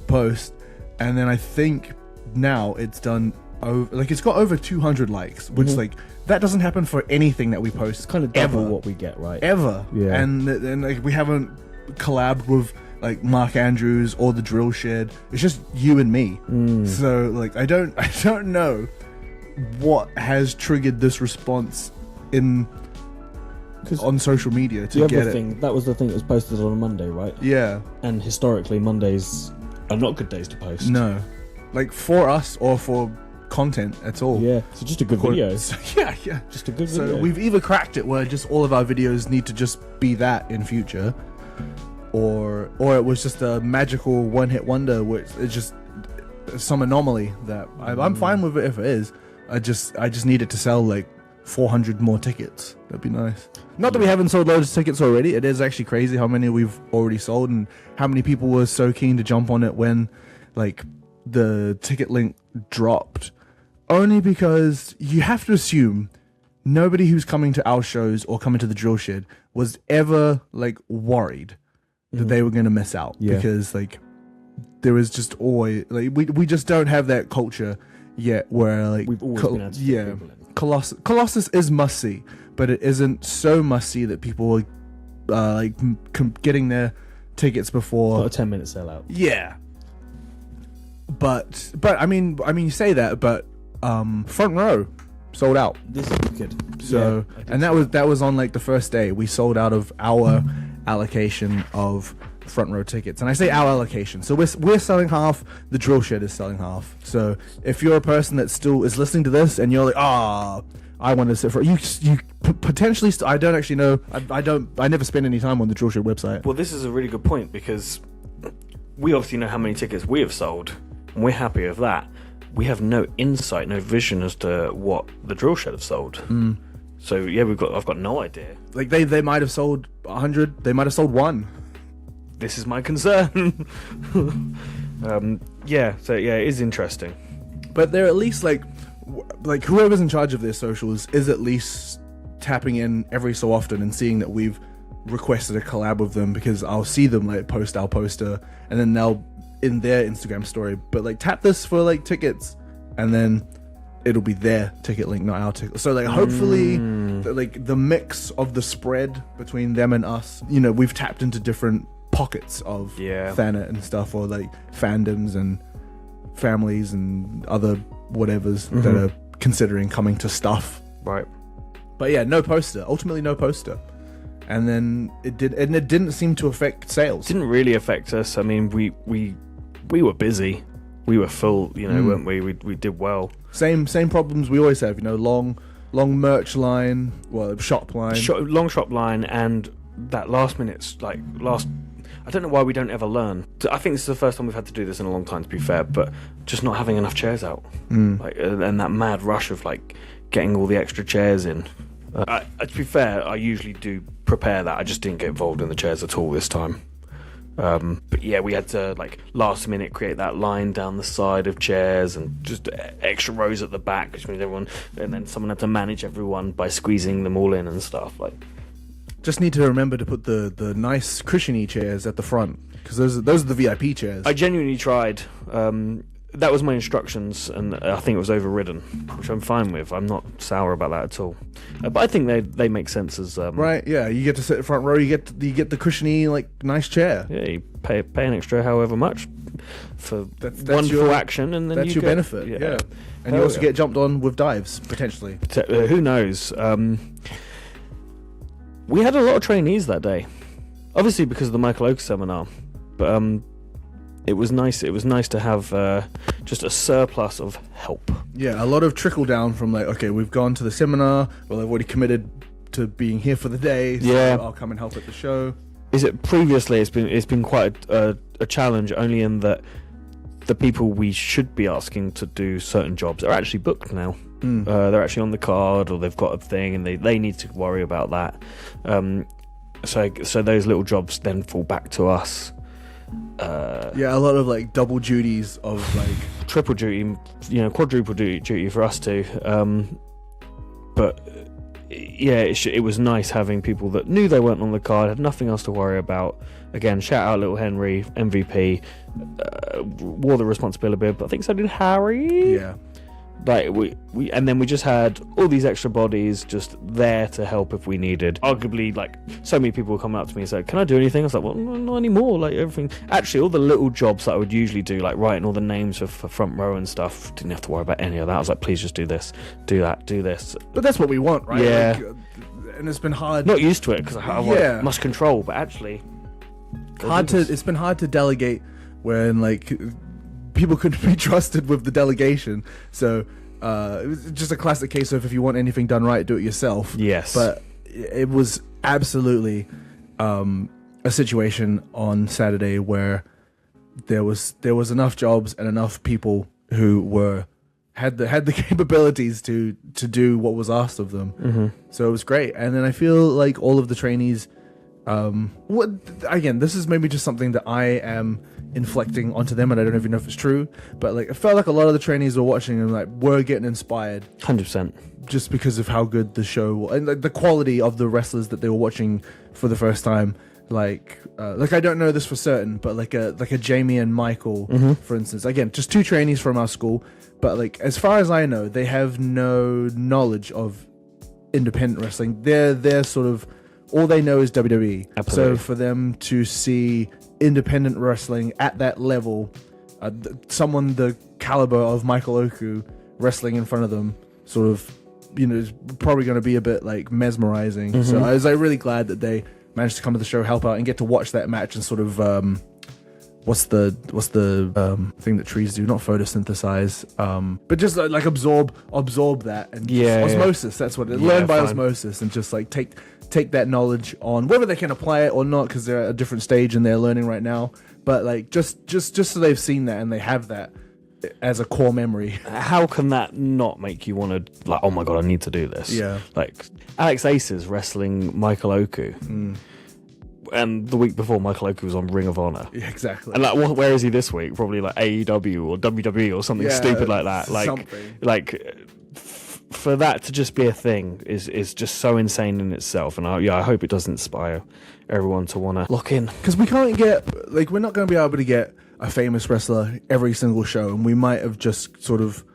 post, and then I think now it's done it's got over 200 likes, which like that doesn't happen for anything that we post. It's kind of double what we get, right? Ever. Yeah. And like we haven't collabed with like Mark Andrews or the Drill Shed. It's just you and me. So like I don't know what has triggered this response on social media to get it. That was the thing that was posted on a Monday, right? Yeah. And historically, Mondays are not good days to post. No. Like for us or for content at all. Yeah. So just a good video. So, yeah. Just a good video. So we've either cracked it where just all of our videos need to just be that in future, or it was just a magical one-hit wonder which it's just some anomaly that I'm fine with it if it is. I just need it to sell like 400 more tickets. That'd be nice. Not that we haven't sold loads of tickets already. It is actually crazy how many we've already sold and how many people were so keen to jump on it when like the ticket link dropped. Only because you have to assume nobody who's coming to our shows or coming to the Drill Shed was ever like worried that they were going to miss out, because like there is just always like we just don't have that culture yet where like we've always been able to Colossus is must see, but it isn't so must see that people are getting their tickets before. Not a 10-minute sellout. Yeah. But I mean you say that, but front row sold out. This is good. So yeah, and that was on like the first day. We sold out of our allocation of front row tickets, and I say our allocation. So we're selling half. The drill shed is selling half. So if you're a person that still is listening to this and you're like, I want to sit for you potentially. I don't actually know. I never spend any time on the drill shed website. Well, this is a really good point because we obviously know how many tickets we have sold, and we're happy with that. We have no insight, no vision as to what the drill shed have sold. So yeah, I've got no idea. Like they might have sold 100. They might have sold 1. This is my concern. Yeah, so yeah, it is interesting. But they're at least like whoever's in charge of their socials is at least tapping in every so often and seeing that we've requested a collab with them, because I'll see them like post our poster and then they'll in their Instagram story, but like tap this for like tickets, and then it'll be their ticket link, not our ticket. So like hopefully the mix of the spread between them and us, we've tapped into different pockets of Thanet and stuff, or like fandoms and families and other whatevers that are considering coming to stuff. Right. But yeah, ultimately no poster. And then it didn't seem to affect sales. Didn't really affect us. I mean, we were busy. We were full, weren't we? We did well. Same problems we always have, long merch line, shop line. Long shop line, and that last minute, I don't know why we don't ever learn. I think this is the first time we've had to do this in a long time, to be fair, but just not having enough chairs out. And that mad rush of getting all the extra chairs in. To be fair, I usually do prepare that. I just didn't get involved in the chairs at all this time. But yeah, we had to last minute create that line down the side of chairs and just extra rows at the back, which means everyone, and then someone had to manage everyone by squeezing them all in and stuff. Just need to remember to put the nice cushiony chairs at the front, because those are the VIP chairs. I genuinely tried. That was my instructions, and I think it was overridden, which I'm fine with. I'm not sour about that at all. But I think they make sense as right. Yeah, you get to sit in front row. You get the cushiony nice chair. Yeah, you pay an extra however much for one full action, and then that's you your get, benefit. Yeah, and you also get jumped on with dives potentially. Who knows? We had a lot of trainees that day, obviously because of the Michael Oku seminar, but it was nice. It was nice to have just a surplus of help. Yeah, a lot of trickle down from okay, we've gone to the seminar. Well, I've already committed to being here for the day. So yeah, I'll come and help at the show. Previously it's been quite a challenge, only in that the people we should be asking to do certain jobs are actually booked now. They're actually on the card, or they've got a thing, and they need to worry about that. So those little jobs then fall back to us. Yeah, a lot of double duties of triple duty, quadruple duty for us too. But yeah, it was nice having people that knew they weren't on the card, had nothing else to worry about. Again, shout out little Henry, MVP, wore the responsibility, but I think so did Harry. Yeah. We and then we just had all these extra bodies just there to help if we needed. Arguably, so many people would come up to me and say, "Can I do anything?" I was like, "Well, not anymore." Everything. Actually, all the little jobs that I would usually do, writing all the names for front row and stuff, didn't have to worry about any of that. I was like, "Please just do this, do that, do this." But that's what we want, right? Yeah. And it's been hard. Not used to it because I must control, but actually, it's been hard to delegate when people couldn't be trusted with the delegation. So it was just a classic case of if you want anything done right, do it yourself. Yes. But it was absolutely a situation on Saturday where there was enough jobs and enough people who had the capabilities to do what was asked of them. Mm-hmm. So it was great. And then I feel like all of the trainees, again, this is maybe just something that I am inflecting onto them, and I don't even know if it's true, but it felt like a lot of the trainees were watching and were getting inspired 100% just because of how good the show was and the quality of the wrestlers that they were watching for the first time. like I don't know this for certain, but like a Jamie and Michael, for instance. Again, just 2 trainees from our school, but like as far as I know, they have no knowledge of independent wrestling. They're sort of all they know is WWE. Absolutely. So for them to see independent wrestling at that level, someone the caliber of Michael Oku wrestling in front of them, sort of, is probably going to be a bit like mesmerizing. So I was like really glad that they managed to come to the show, help out, and get to watch that match and sort of what's the thing that trees do? Not photosynthesize, but just like absorb that and osmosis. That's what it. Learn by osmosis and just like take that knowledge on, whether they can apply it or not, because they're at a different stage in their learning right now. But like just so they've seen that and they have that as a core memory. How can that not make you want to, like, oh my god, I need to do this? Yeah. Like Alex Aces wrestling Michael Oku, and the week before Michael Oku was on Ring of Honor. Yeah, exactly. And like, where is he this week? Probably like AEW or WWE or something stupid like that. For that to just be a thing is just so insane in itself. And I hope it does inspire everyone to want to lock in. Because we can't get, like, we're not going to be able to get a famous wrestler every single show, and we might have just sort of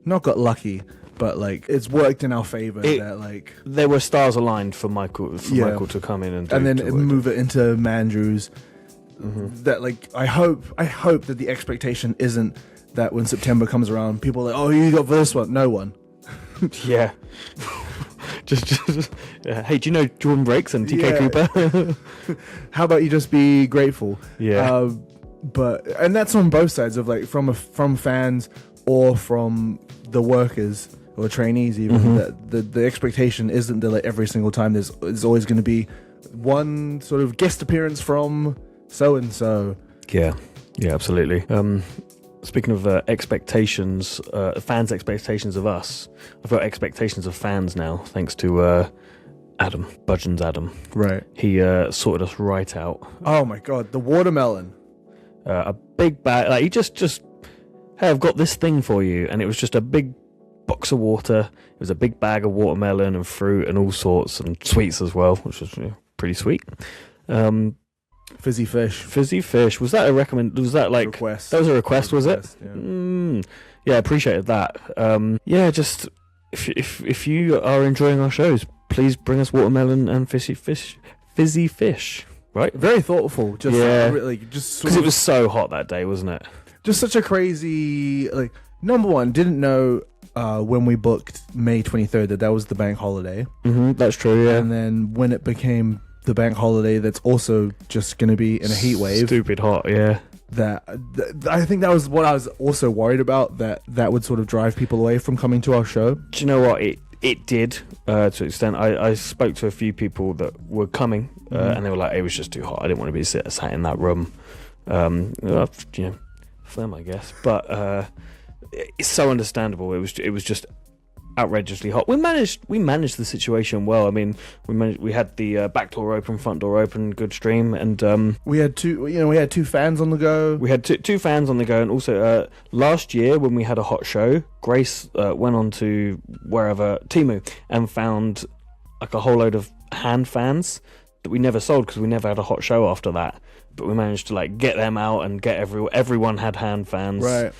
not got lucky, but like it's worked in our favor that like there were stars aligned for Michael to come in and then move it into Mandrews. That like I hope that the expectation isn't that when September comes around, people are like, oh, you got for this one. No one. Yeah. just hey, do you know Jordan Breaks and TK Cooper? How about you just be grateful? Yeah. And that's on both sides of like from fans or from the workers or trainees even. That the expectation isn't that like every single time there's always going to be one sort of guest appearance from so and so. Yeah, absolutely. Speaking of expectations, fans' expectations of us, I've got expectations of fans now, thanks to Adam Budgeon's Adam. Right. He sorted us right out. Oh my god, the watermelon. A big bag. Like he just hey, I've got this thing for you, and it was just a big box of water. It was a big bag of watermelon and fruit and all sorts, and sweets as well, which was pretty sweet. Fizzy fish. Was that a recommend? Was that like request? That was a request, was it? Yeah. Yeah, appreciated that. Just if you are enjoying our shows, please bring us watermelon and fizzy fish. Right? Very thoughtful. Just really, just because it was so hot that day, wasn't it? Just such a crazy, like, number one, didn't know when we booked May 23rd that was the bank holiday. That's true, yeah. And then when it became the bank holiday that's also just going to be in a heat wave. Stupid hot, yeah. I think that was what I was also worried about, that would sort of drive people away from coming to our show. Do you know what? It did, to an extent. I spoke to a few people that were coming, and they were like, it was just too hot. I didn't want to be sat in that room. For them, I guess. But it's so understandable. It was just outrageously hot. We managed the situation well. I mean, we had the back door open, front door open, good stream, and we had two fans on the go. We had two fans on the go, and also last year when we had a hot show, Grace went on to wherever Temu and found like a whole load of hand fans that we never sold because we never had a hot show after that. But we managed to like get them out and get everyone had hand fans, right?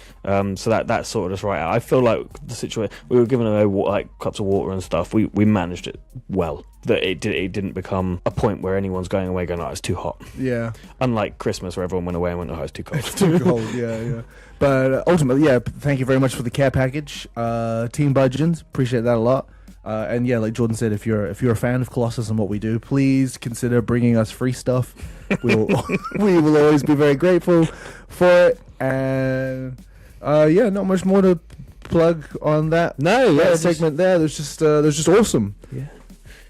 So that sorted us right out. I feel like the situation, we were giving away like cups of water and stuff. We managed it well. That it didn't become a point where anyone's going away going, oh, it's too hot. Yeah. Unlike Christmas where everyone went away and went, oh, it's too cold. It's too cold. Yeah. But ultimately, thank you very much for the care package, Team Budgeons. Appreciate that a lot. And yeah, like Jordan said, if you're a fan of Colossus and what we do, please consider bringing us free stuff. We will always be very grateful for it. And not much more to plug on that. No, segment there. There's just awesome. Yeah.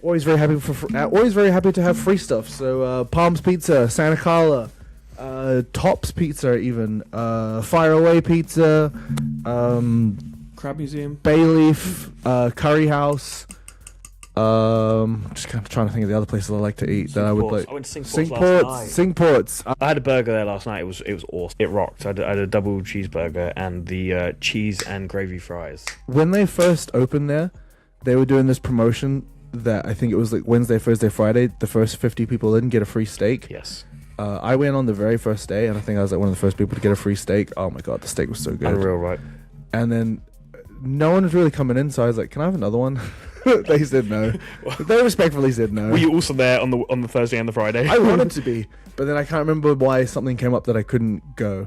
Always very happy to have free stuff. So Palms Pizza, Santa Carla, Tops Pizza, even Fire Away Pizza. Crab Museum, Bayleaf, Curry House. Just kind of trying to think of the other places I like to eat that I would like. I went to Singports. I had a burger there last night. It was awesome. It rocked. I had a double cheeseburger and the cheese and gravy fries. When they first opened there, they were doing this promotion that I think it was like Wednesday, Thursday, Friday, the first 50 people in get a free steak. Yes. I went on the very first day, and I think I was like one of the first people to get a free steak. Oh my god, the steak was so good. Unreal, right? And then no one was really coming in, so I was like, "Can I have another one?" They said no. They respectfully said no. Were you also there on the Thursday and the Friday? I wanted to be, but then I can't remember why something came up that I couldn't go.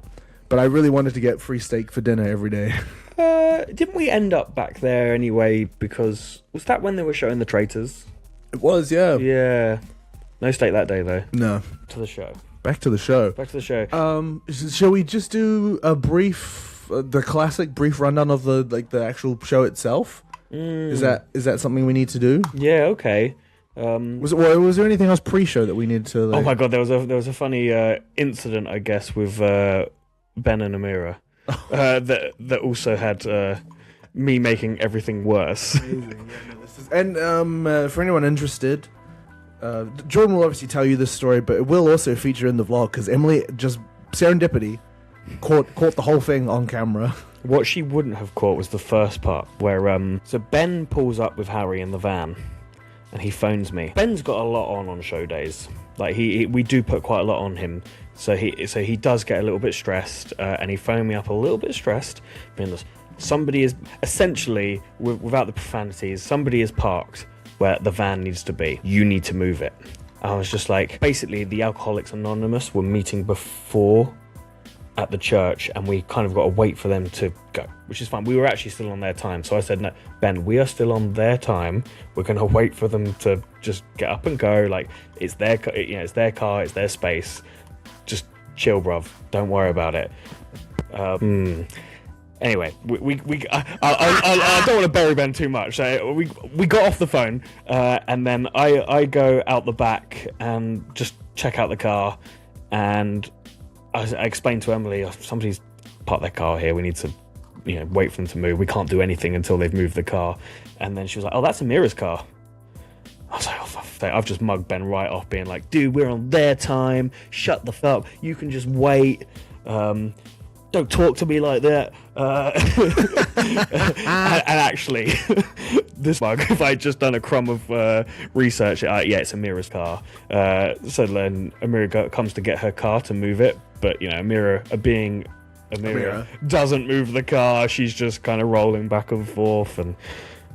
But I really wanted to get free steak for dinner every day. Didn't we end up back there anyway? Because was that when they were showing the traitors? It was, yeah. Yeah. No steak that day though. No. To the show. Back to the show. Back to the show. Shall we just do a brief, the classic brief rundown of the actual show itself? Is that something we need to do? Yeah. Okay. Was there anything else pre-show that we needed to? Oh my god, there was a funny incident, I guess, with Ben and Amira that also had me making everything worse. Amazing. Yeah, and for anyone interested, Jordan will obviously tell you this story, but it will also feature in the vlog because Emily just serendipity caught the whole thing on camera. What she wouldn't have caught was the first part where so Ben pulls up with Harry in the van and he phones me. Ben's got a lot on show days. Like we do put quite a lot on him, so he does get a little bit stressed, and he phoned me up a little bit stressed, being somebody is essentially, without the profanities, somebody is parked where the van needs to be. You need to move it. I was just like, basically the Alcoholics Anonymous were meeting before at the church, and we kind of got to wait for them to go, which is fine. We were actually still on their time, so I said, no, Ben, we are still on their time. We're going to wait for them to just get up and go. Like, it's their car, it's their space. Just chill, bruv. Don't worry about it. Anyway, I don't want to bury Ben too much. So we got off the phone, and then I go out the back and just check out the car, and I explained to Emily, somebody's parked their car here. We need to, wait for them to move. We can't do anything until they've moved the car. And then she was like, "Oh, that's Amira's car." I was like, "Oh, fuck." I've just mugged Ben right off, being like, "Dude, we're on their time. Shut the fuck up. You can just wait. Don't talk to me like that." And actually, this mug, if I'd just done a crumb of research, it's Amira's car. So then Amira comes to get her car to move it, but Amira doesn't move the car. She's just kind of rolling back and forth, and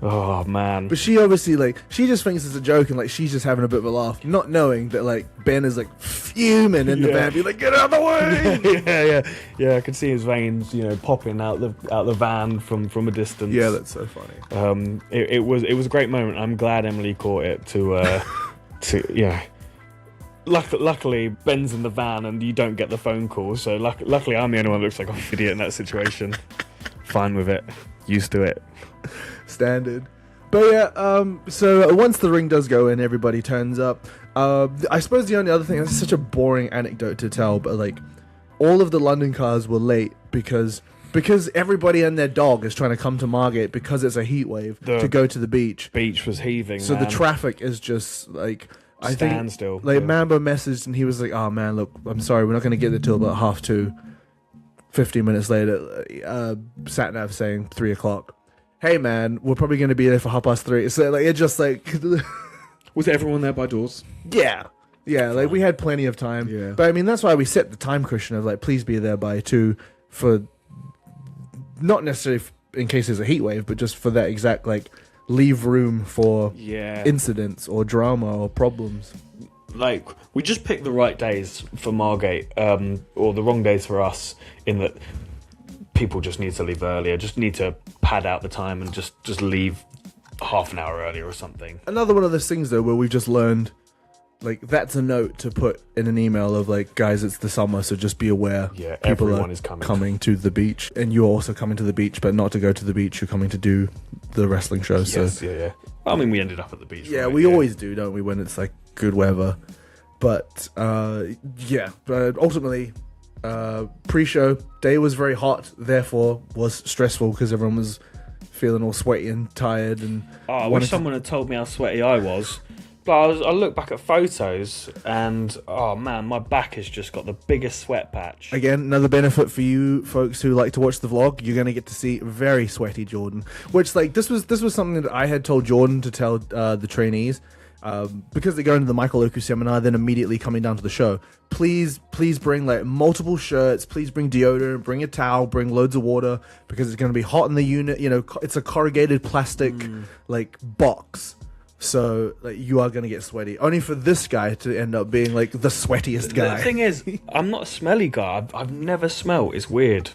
oh man. But she obviously she just thinks it's a joke, and she's just having a bit of a laugh, not knowing that Ben is fuming in the van, be like, "Get out of the way!" yeah. I could see his veins, popping out the van from a distance. Yeah, that's so funny. It was a great moment. I'm glad Emily caught it to Luckily, Ben's in the van and you don't get the phone call. So luckily, I'm the only one that looks like an idiot in that situation. Fine with it. Used to it. Standard. But yeah, so once the ring does go in, everybody turns up. I suppose the only other thing, it's such a boring anecdote to tell, but all of the London cars were late because everybody and their dog is trying to come to Margate because it's a heat wave to go to the beach. Beach was heaving, so man. the traffic is just I think standstill. Mambo messaged and he was like, "Oh man, look, I'm sorry, we're not going to get there till about 2:30. 15 minutes later, sat nav saying 3:00. Hey man, we're probably going to be there for 3:30. So it just was everyone there by doors? Yeah, we had plenty of time. Yeah. But I mean, that's why we set the time cushion of please be there by 2 for not necessarily in case there's a heat wave, but just for that exact leave room for incidents or drama or problems. We just picked the right days for Margate, or the wrong days for us, in that people just need to leave earlier, just need to pad out the time and just leave half an hour earlier or something. Another one of those things though where we've just learned that's a note to put in an email of guys, it's the summer, so just be aware. Yeah, people everyone are is coming to the beach, and you're also coming to the beach, but not to go to the beach. You're coming to do the wrestling show. Yes, so yeah. I mean, we ended up at the beach. Yeah, right? we always do, don't we? When it's good weather, but but ultimately, pre-show day was very hot, therefore was stressful because everyone was feeling all sweaty and tired. And I wish someone had told me how sweaty I was. But I look back at photos, and oh man, my back has just got the biggest sweat patch. Again, another benefit for you folks who like to watch the vlog, you're gonna get to see very sweaty Jordan. Which, like, this was something that I had told Jordan to tell the trainees, because they go into the Michael Oku seminar, then immediately coming down to the show. Please bring like multiple shirts. Please bring deodorant, bring a towel, bring loads of water, because it's gonna be hot in the unit. You know, it's a corrugated plastic like box. So like, you are going to get sweaty. Only for this guy to end up being like the sweatiest guy. The thing is, I'm not a smelly guy. I've never smelt. It's weird.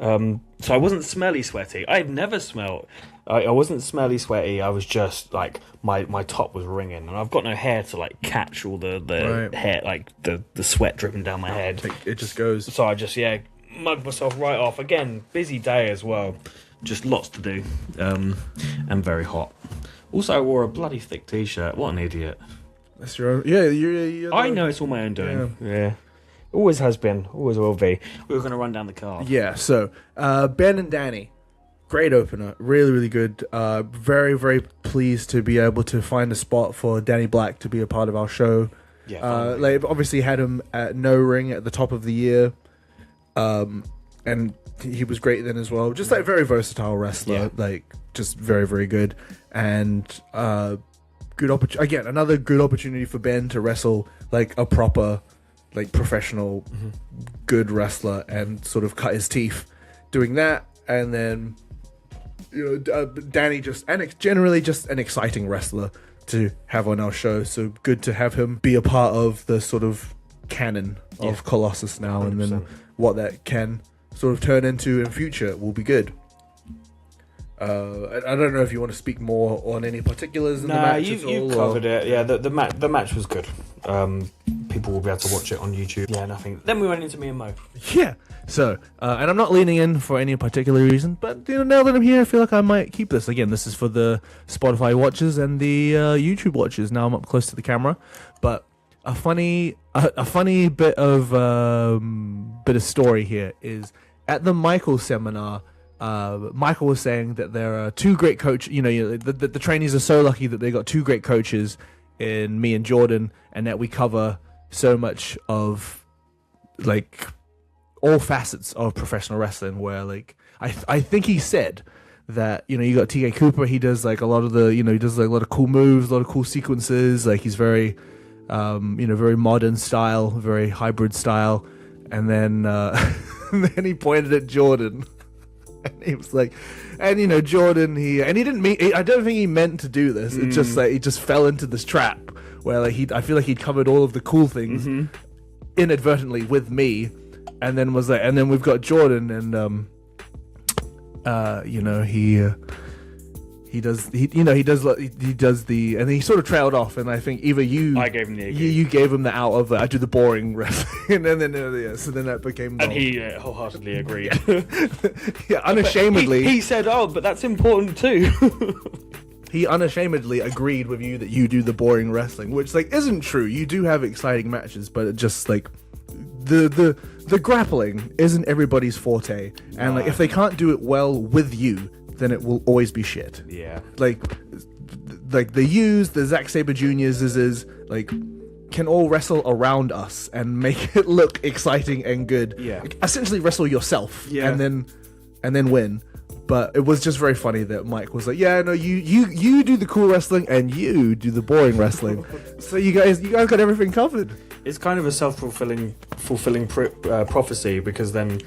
So I wasn't smelly sweaty. I've never smelt. I wasn't smelly sweaty. I was just like, my top was ringing. And I've got no hair to like catch all the Right. hair, like the sweat dripping down my head. It just goes. So I just, mugged myself right off. Again, busy day as well. Just lots to do. And very hot. Also, I wore a bloody thick t-shirt. What an idiot. That's your own. Yeah, you're I know it's all my own doing. Yeah. Always has been. Always will be. We were going to run down the card. Yeah, so Ben and Danny, great opener. Really, really good. Very, very pleased to be able to find a spot for Danny Black to be a part of our show. Yeah. Like, obviously had him at No Ring at the top of the year. And he was great then as well. Just like very versatile wrestler. Yeah. Like, just very, very good. And good opportunity. Again, another good opportunity for Ben to wrestle like a proper, like, professional, good wrestler and sort of cut his teeth doing that. And then, you know, Danny generally just an exciting wrestler to have on our show. So good to have him be a part of the sort of canon of Colossus now, 100%. And then what that can sort of turn into in future will be good. I don't know if you want to speak more on any particulars in the match. You covered it. Yeah, the match was good. People will be able to watch it on YouTube. Yeah, nothing. Then we went into me and Mo. Yeah. So, and I'm not leaning in for any particular reason, but, you know, now that I'm here, I feel like I might keep this. Again, this is for the Spotify watchers and the YouTube watchers. Now I'm up close to the camera, but a funny bit of story here is at the Michael seminar. Michael was saying that there are two great coaches. You know, the trainees are so lucky that they got two great coaches in me and Jordan, and that we cover so much of like all facets of professional wrestling. Where like I think he said that, you know, you got TK Cooper. He does like a lot of the, you know, he does like a lot of cool moves, a lot of cool sequences. Like he's very, you know, very modern style, very hybrid style. And then and then he pointed at Jordan. And he was like, and, you know, Jordan, he didn't mean, I don't think he meant to do this. It's just like, he just fell into this trap where like I feel like he'd covered all of the cool things inadvertently with me, and then was like, and then we've got Jordan, and you know, he does the, and he sort of trailed off, and I think either I gave him the you gave him the out of I do the boring wrestling, and then so then that became and he wholeheartedly agreed. Yeah, unashamedly. He said, "Oh, but that's important too." He unashamedly agreed with you that you do the boring wrestling, which like isn't true. You do have exciting matches, but it just like the grappling isn't everybody's forte, and like if they can't do it well with you, then it will always be shit. Yeah. Like the U's, the Zack Sabre Juniors is like can all wrestle around us and make it look exciting and good. Yeah. Like, essentially wrestle yourself. Yeah. And then win. But it was just very funny that Mike was like, "Yeah, no, you do the cool wrestling and you do the boring wrestling." So you guys got everything covered. It's kind of a self-fulfilling prophecy, because then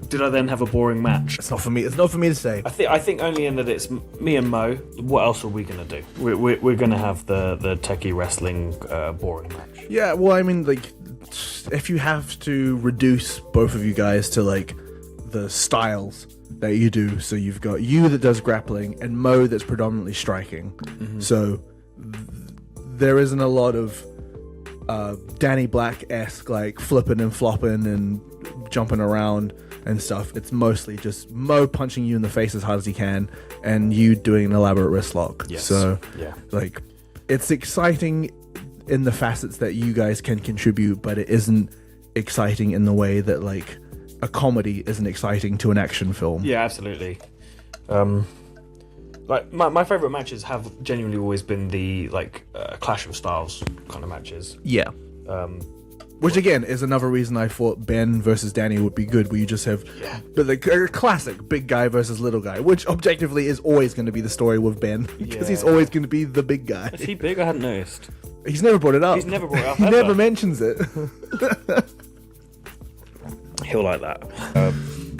did I then have a boring match? It's not for me. It's not for me to say. I think only in that it's me and Mo. What else are we gonna do? We're gonna have the techie wrestling boring match. Yeah, well, I mean, like, if you have to reduce both of you guys to like the styles that you do, so you've got you that does grappling and Mo that's predominantly striking. So there isn't a lot of Danny Black-esque like flipping and flopping and jumping around and stuff. It's mostly just Mo punching you in the face as hard as he can and you doing an elaborate wrist lock. Yes. So yeah, like it's exciting in the facets that you guys can contribute, but it isn't exciting in the way that like a comedy isn't exciting to an action film. Yeah, absolutely. like my favorite matches have genuinely always been the Clash of Styles kind of matches. Yeah. Which again is another reason I thought Ben versus Danny would be good, where you just have a classic big guy versus little guy, which objectively is always going to be the story with Ben, because he's always going to be the big guy. Is he big? I hadn't noticed. He's never brought it up. He's never brought it up. He ever. never mentions it. He'll like that.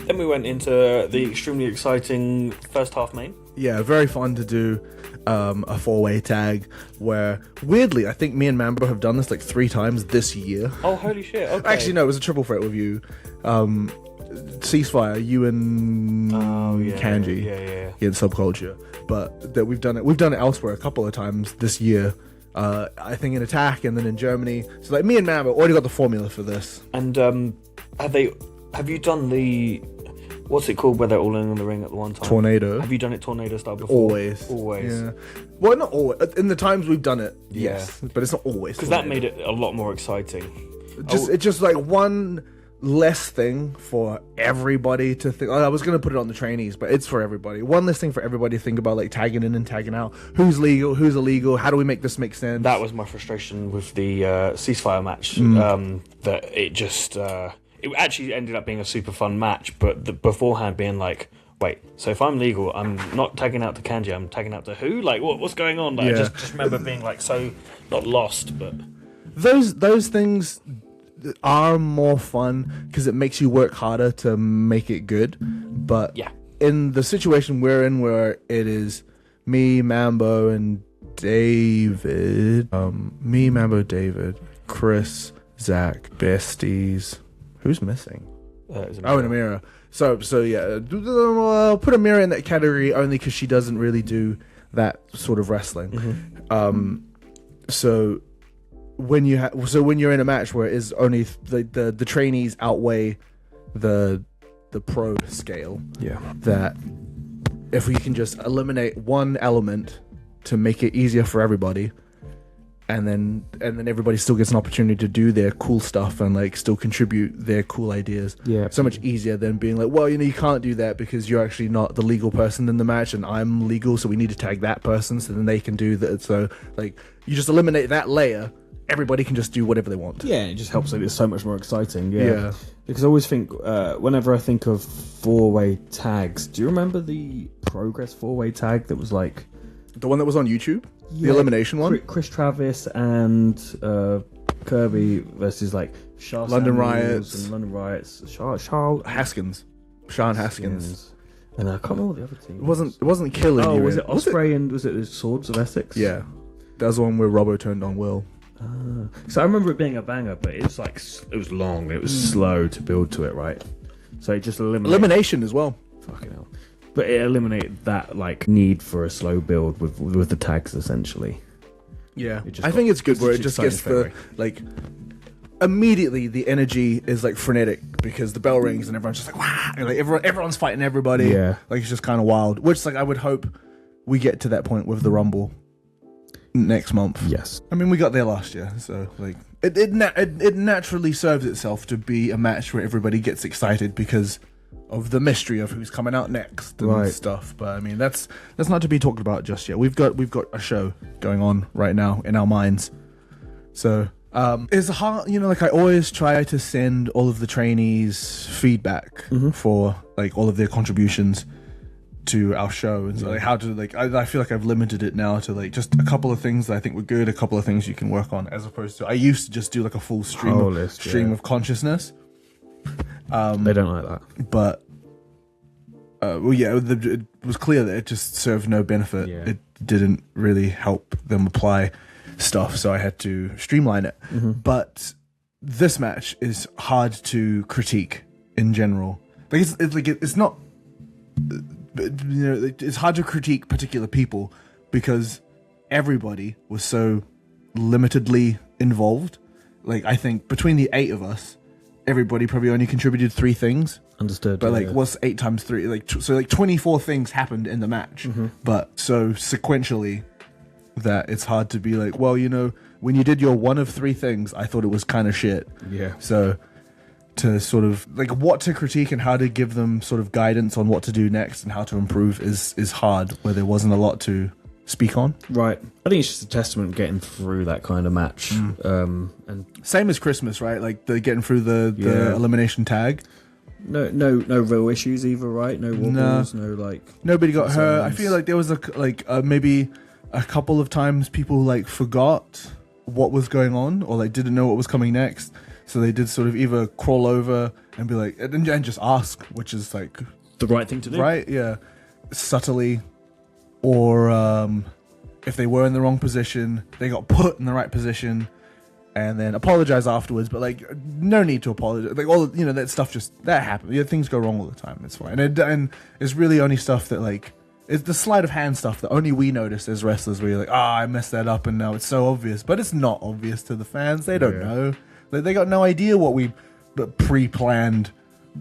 Then we went into the extremely exciting first half main. Yeah, very fun to do a four-way tag where, weirdly, I think me and Mambo have done this like 3 times this year. Oh, holy shit. Okay. Actually, no, it was a triple threat with you. Ceasefire, you and Kanji in Subculture. But that we've done it elsewhere a couple of times this year. I think in Attack and then in Germany. So like me and Mambo already got the formula for this. And have you done the... What's it called where they're all in the ring at the one time? Tornado. Have you done it tornado style before? Always. Yeah. Well, not always. In the times we've done it, yes. But it's not always. Because that made it a lot more exciting. It's just like one less thing for everybody to think. I was going to put it on the trainees, but it's for everybody. One less thing for everybody to think about, like tagging in and tagging out. Who's legal? Who's illegal? How do we make this make sense? That was my frustration with the ceasefire match. That it just... it actually ended up being a super fun match, but beforehand being like, wait, so if I'm legal, I'm not tagging out to Kanji, I'm tagging out to who? Like, what's going on? Like, I just remember being like so, not lost, but... Those things are more fun because it makes you work harder to make it good, but in the situation we're in where it is me, Mambo, and David, Chris, Zach, besties... Who's missing? And Amira. So yeah, I'll put Amira in that category only because she doesn't really do that sort of wrestling. So when you're in a match where it is only the trainees outweigh the pro scale, that if we can just eliminate one element to make it easier for everybody. And then everybody still gets an opportunity to do their cool stuff and like still contribute their cool ideas. Yeah, so much easier than being like, well, you can't do that because you're actually not the legal person in the match, and I'm legal, so we need to tag that person so then they can do that. So like, you just eliminate that layer, everybody can just do whatever they want. Yeah, it just helps it. It's so much more exciting. Yeah. Because I always think, whenever I think of 4-way tags, do you remember the Progress 4-way tag that was like the one that was on YouTube? The elimination one? Chris Travis and Kirby versus like London Riots. And London Riots. Haskins. Sean Haskins. And I can't remember what the other team It wasn't Killing. Oh, was it Osprey and was it the Swords of Essex? Yeah. That was the one where Robbo turned on Will. So I remember it being a banger, but it was like, it was long. It was slow to build to it, right? So it just elimination as well. Fucking hell. But it eliminated that like need for a slow build with the tags essentially. Yeah, I think it's good where it just gets the like immediately the energy is like frenetic because the bell rings and everyone's just like wow, and, like everyone's fighting everybody. Yeah, like it's just kind of wild. Which like I would hope we get to that point with the Rumble next month. Yes, I mean we got there last year, so like it naturally serves itself to be a match where everybody gets excited because of the mystery of who's coming out next and stuff. But I mean that's not to be talked about just yet. We've got a show going on right now in our minds. So it's hard, like I always try to send all of the trainees feedback for like all of their contributions to our show, and so like how to like I feel like I've limited it now to like just a couple of things that I think were good, a couple of things you can work on, as opposed to I used to just do like a full stream of consciousness. They don't like that, but it was clear that it just served no benefit. It didn't really help them apply stuff, so I had to streamline it. But this match is hard to critique in general. Like it's not, it's hard to critique particular people because everybody was so limitedly involved. Like I think between the 8 of us, everybody probably only contributed 3 things. Understood. But like, what's 8 times 3? Like, so like 24 things happened in the match. But so sequentially, that it's hard to be like, well, when you did your 1 of 3 things, I thought it was kind of shit. Yeah. So to sort of like what to critique and how to give them sort of guidance on what to do next and how to improve is hard, where there wasn't a lot to speak on. Right. I think it's just a testament getting through that kind of match. And Same as Christmas, right? Like the getting through the elimination tag. no real issues either, right? No wobbles, no like Nobody got hurt. I concerns. feel like there was maybe a couple of times people like forgot what was going on or like didn't know what was coming next. So they did sort of either crawl over and be like, and just ask, which is like the right thing to do. right, yeah, subtly, or if they were in the wrong position, they got put in the right position, and then apologize afterwards. But like, no need to apologize. Like all that stuff that happens. Yeah, things go wrong all the time. It's fine, and it's really only stuff that like it's the sleight of hand stuff that only we notice as wrestlers. Where you're like, I messed that up, and now it's so obvious, but it's not obvious to the fans. They don't know. They got no idea what we pre-planned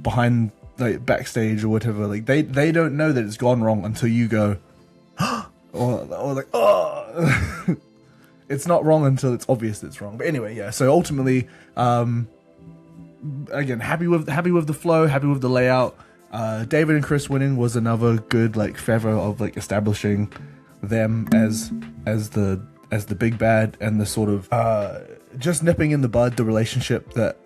behind, like backstage or whatever. Like they don't know that it's gone wrong until you go, or like, oh. It's not wrong until it's obvious that it's wrong. But anyway, yeah. So ultimately, again, happy with the flow, happy with the layout. David and Chris winning was another good like feather of like establishing them as the big bad and the sort of just nipping in the bud the relationship that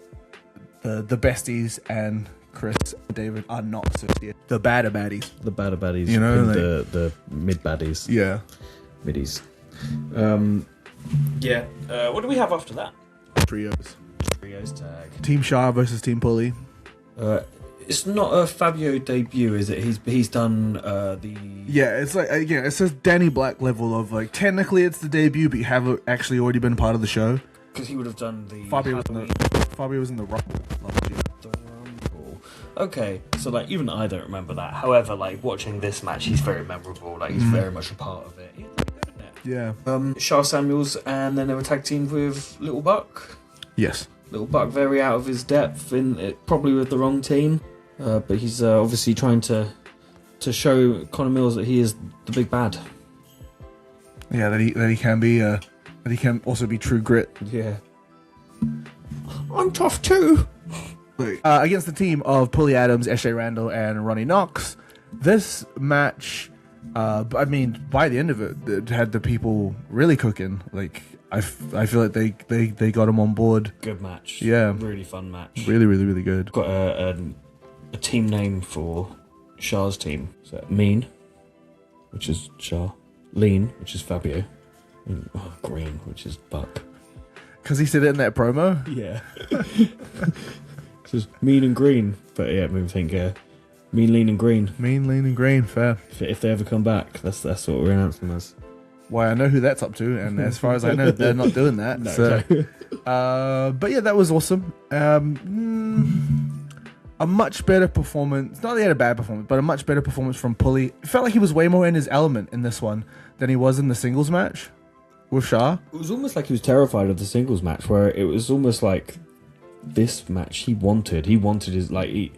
the besties and Chris and David are not associated. The badder baddies. The badder baddies, like, the mid baddies. Yeah. Middies. What do we have after that? Trios tag. Team Shah versus Team Pulley. It's not a Fabio debut, is it? He's done the... Yeah, it's like, again, it says Danny Black level of like, technically it's the debut, but you have actually already been part of the show. Because he would have done the... Fabio was in the Rumble last year. Okay, so like even I don't remember that. However, like watching this match, he's very memorable. Like he's very much a part of it. He's very good at it. Yeah. Shah Samuels, and then they were tag teamed with Little Buck. Yes. Little Buck very out of his depth in it, probably with the wrong team. But he's obviously trying to show Connor Mills that he is the big bad. Yeah, that he can be. That he can also be true grit. Yeah. I'm tough too. Against the team of Pulley Adams, Eshe Randall, and Ronnie Knox, this match, I mean, by the end of it had the people really cooking. Like, I feel like they got him on board. Good match. Yeah. Really fun match. Really, really, really good. Got a team name for Shah's team. So Mean, which is Shah. Lean, which is Fabio. And Green, which is Buck. Because he said it in that promo? Yeah. It's mean and green. But yeah, it made me think, mean, lean and green. Mean, lean, and green, fair. If they ever come back, that's what we're announcing them as. Why, I know who that's up to, and as far as I know, they're not doing that. No, so. But yeah, that was awesome. A much better performance. Not that he had a bad performance, but a much better performance from Pulley. It felt like he was way more in his element in this one than he was in the singles match with Shah. It was almost like he was terrified of the singles match, where it was almost like this match he wanted his, like, he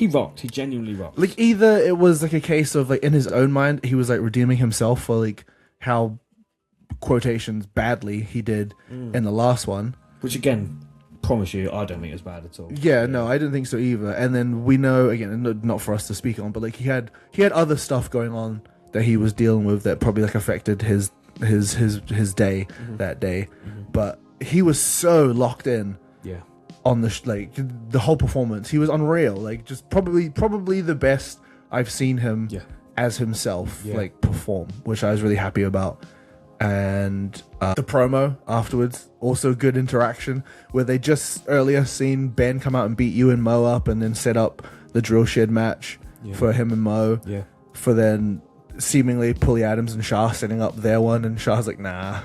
rocked. He genuinely rocked. Like, either it was like a case of like in his own mind he was like redeeming himself for like how quotations badly he did in the last one, which again, promise you, I don't think it's bad at all. Yeah, no, I didn't think so either. And then we know, again, not for us to speak on, but like he had other stuff going on that he was dealing with that probably like affected his day that day. But he was so locked in. Yeah. On the whole performance, he was unreal. Like, just probably the best I've seen him as himself like perform, which I was really happy about. And the promo afterwards, also good interaction, where they just earlier seen Ben come out and beat you and Mo up, and then set up the drill shed match for him and Mo. Yeah. For then seemingly Pulley Adams and Shah setting up their one, and Shah's like, nah.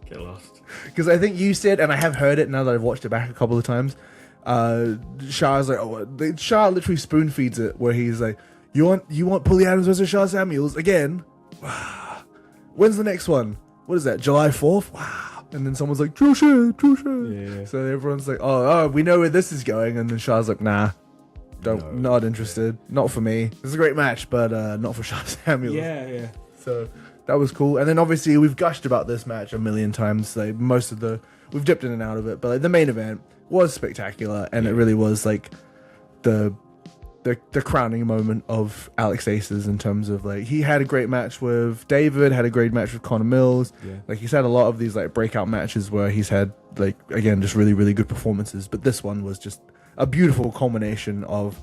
Get lost. Because I think you said, and I have heard it now that I've watched it back a couple of times, Shah's like, Shah literally spoon feeds it, where he's like, you want Pulley Adams versus Shah Samuels again? When's the next one? What is that, July 4th? Wow. And then someone's like, true shit. Yeah. So everyone's like, oh, we know where this is going. And then Shah's like, nah, not interested. Not for me. It's a great match, but not for Shah Samuels. Yeah. So that was cool. And then obviously we've gushed about this match a million times. Like we've dipped in and out of it. But like the main event, was spectacular, and it really was like the crowning moment of Alex Aces in terms of like he had a great match with David, had a great match with Connor Mills. Yeah. Like he's had a lot of these like breakout matches where he's had like again just really really good performances, but this one was just a beautiful culmination of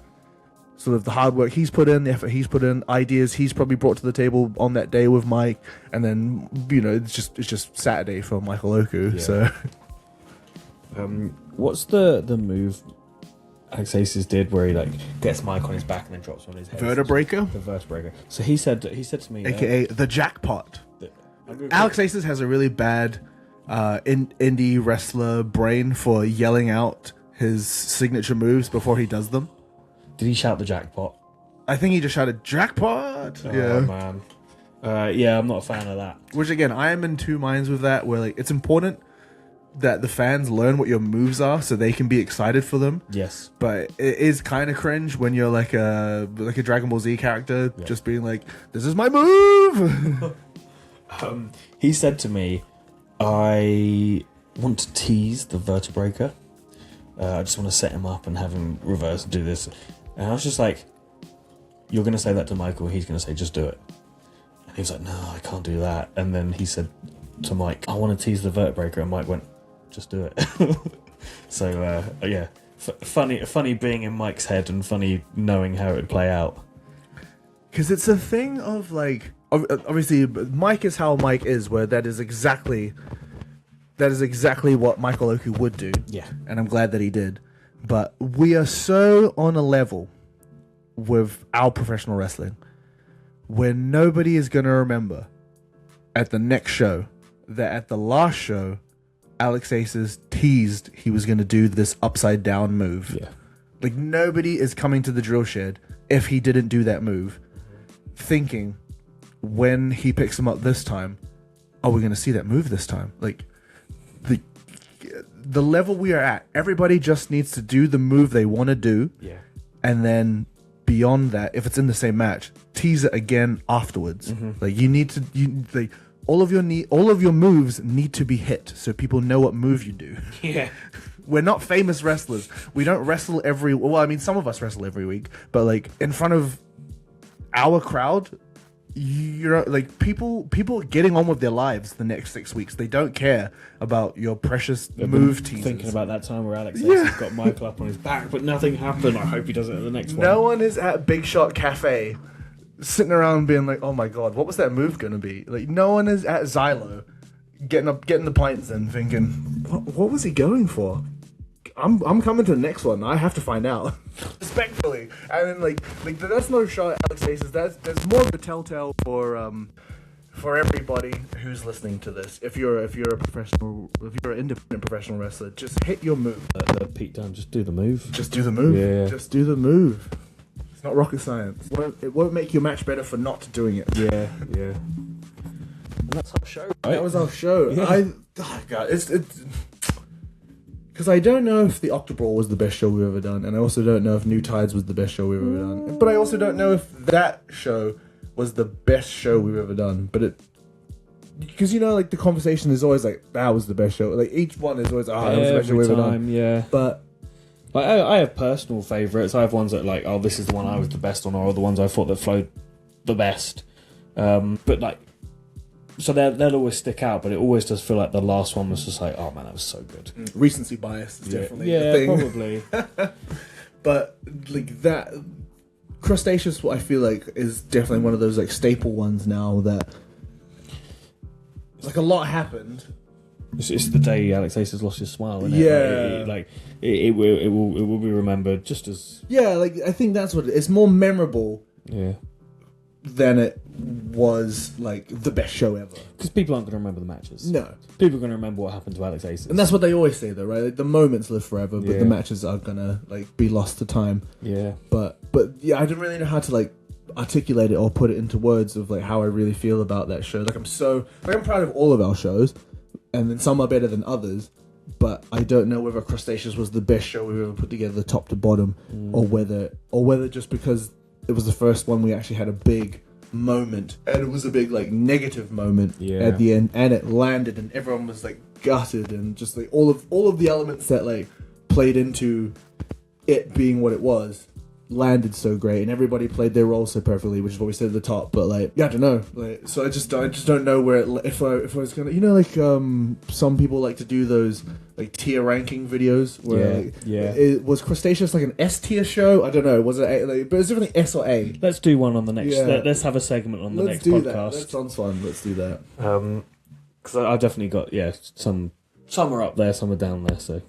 sort of the hard work he's put in, the effort he's put in, ideas he's probably brought to the table on that day with Mike, and then it's just Saturday for Michael Oku. Yeah. So what's the move Alex Aces did where he like gets Mike on his back and then drops on his head? Vertebraker, The vertebraker. So he said to me, aka the jackpot. Alex Aces has a really bad indie wrestler brain for yelling out his signature moves before he does them. Did he shout the jackpot? I think he just shouted jackpot. Oh man. Yeah, I'm not a fan of that. Which again, I am in two minds with that. Where like it's important that the fans learn what your moves are so they can be excited for them. Yes. But it is kind of cringe when you're like a Dragon Ball Z character just being like, "This is my move." He said to me, "I want to tease the vertebraker. I just want to set him up and have him reverse and do this." And I was just like, "You're going to say that to Michael? He's going to say, just do it." And he was like, "No, I can't do that." And then he said to Mike, "I want to tease the vertebraker," and Mike went, "Just do it." So yeah, funny being in Mike's head and funny knowing how it would play out. Because it's a thing of like, obviously, Mike is how Mike is, where that is exactly what Michael Oku would do. Yeah. And I'm glad that he did. But we are so on a level with our professional wrestling where nobody is going to remember at the next show that at the last show, Alex Aces teased he was going to do this upside down move. Yeah. Like nobody is coming to the drill shed if he didn't do that move, thinking when he picks him up this time, are we going to see that move this time? Like the level we are at, everybody just needs to do the move they want to do. Yeah. And then beyond that, if it's in the same match, tease it again afterwards. Like you need to, all of your moves need to be hit so people know what move you do. Yeah. We're not famous wrestlers. We don't wrestle well, I mean, some of us wrestle every week, but like in front of our crowd, you're like people are getting on with their lives the next 6 weeks. They don't care about your precious move teasers. Thinking about that time where Alex Aces got Michael up on his back, but nothing happened. I hope he does it at the next one. No one is at Big Shot Cafe sitting around being like, "Oh my god, what was that move gonna be?" Like no one is at Xylo getting the pints and thinking, "What was he going for?" I'm coming to the next one. I have to find out. Respectfully. And then like that's no shot at Alex Aces. That's more of a telltale for everybody who's listening to this. If you're an independent professional wrestler, just hit your move. Pete Dunne, just do the move. Just do the move. Yeah. Just do the move. It's not rocket science. It won't make your match better for not doing it. Yeah. And that's our show. Right? That was our show. Yeah. God, it's because I don't know if the Octobrawl was the best show we've ever done, and I also don't know if New Tides was the best show we've ever done. But I also don't know if that show was the best show we've ever done. But because like the conversation is always like that was the best show. Like each one is always that was the best show we've ever done. Yeah. But like I have personal favourites. I have ones that like, oh, this is the one I was the best on, or the ones I thought that flowed the best. But like, so they'll always stick out. But it always does feel like the last one was just like, oh man, that was so good. Recency bias is definitely a thing. Probably. But like that, Crustaceous, what I feel like is definitely one of those like staple ones now that like a lot happened. It's the day Alex Aces lost his smile, isn't it? Yeah. It will be remembered just as... Yeah, like I think that's what it's more memorable than it was like the best show ever. Because people aren't going to remember the matches. No. People are going to remember what happened to Alex Aces. And that's what they always say though, right? Like, the moments live forever, but the matches are gonna like be lost to time. Yeah. But yeah, I don't really know how to like articulate it or put it into words of like how I really feel about that show. Like I'm proud of all of our shows, and then some are better than others, but I don't know whether Crustaceous was the best show we've ever put together top to bottom, or whether just because it was the first one we actually had a big moment, and it was a big like negative moment at the end, and it landed and everyone was like gutted, and just like all of the elements that like played into it being what it was, landed so great, and everybody played their role so perfectly, which is what we said at the top. But like, yeah, I don't know. Like, so I just don't know where if I was gonna, like some people like to do those like tier ranking videos where it was Crustaceous like an S tier show. I don't know. Was it but it's definitely S or A. Let's do one on the next. Yeah. Let's have a segment on the Let's next do podcast. That sounds fun. Let's do that. Because I've definitely got some are up there, some are down there. So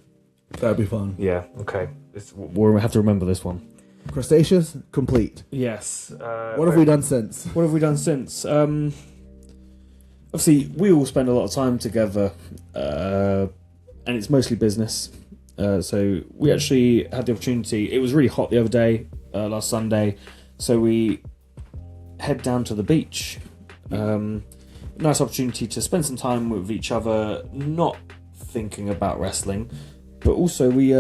That'd be fun. Yeah. Okay. we'll have to remember this one. Crustaceous complete. Yes. What have we done since? What have we done since? Obviously, we all spend a lot of time together, and it's mostly business. So we actually had the opportunity. It was really hot the other day, last Sunday, so we head down to the beach. Nice opportunity to spend some time with each other, not thinking about wrestling, but also we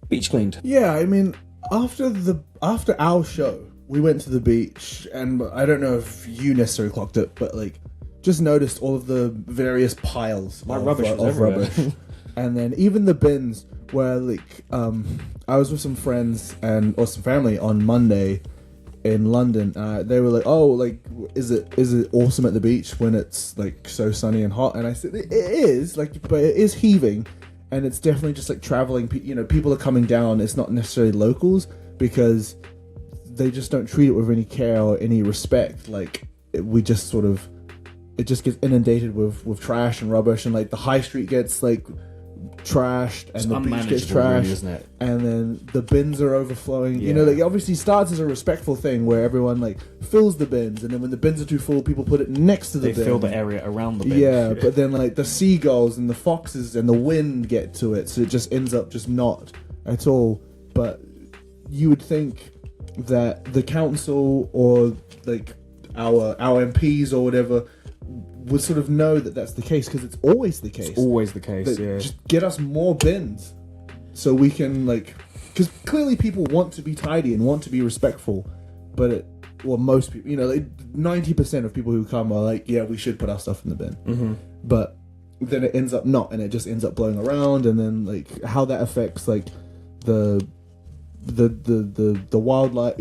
beach cleaned. Yeah, I mean, after our show, we went to the beach, and I don't know if you necessarily clocked it, but like, just noticed all of the various piles of rubbish was everywhere. rubbish, and then even the bins where like, I was with some friends or some family on Monday in London. They were like, "Oh, like, is it awesome at the beach when it's like so sunny and hot?" And I said, "It is, like, but it is heaving." And it's definitely just like traveling, people are coming down. It's not necessarily locals because they just don't treat it with any care or any respect. Like, it just gets inundated with trash and rubbish, and like the high street gets like trashed, and the beach gets trashed, really, isn't it? And then the bins are overflowing. Yeah. Like, obviously starts as a respectful thing where everyone like fills the bins, and then when the bins are too full, people put it next to the bin. They fill the area around the bin. Yeah, but then like the seagulls and the foxes and the wind get to it, so it just ends up just not at all. But you would think that the council or like our MPs or whatever would sort of know that that's the case, because it's always the case. It's always the case, yeah. Just get us more bins so we can, like, because clearly people want to be tidy and want to be respectful, but most people, like 90% of people who come are like, yeah, we should put our stuff in the bin. Mm-hmm. But then it ends up not, and it just ends up blowing around, and then like how that affects like the wildlife,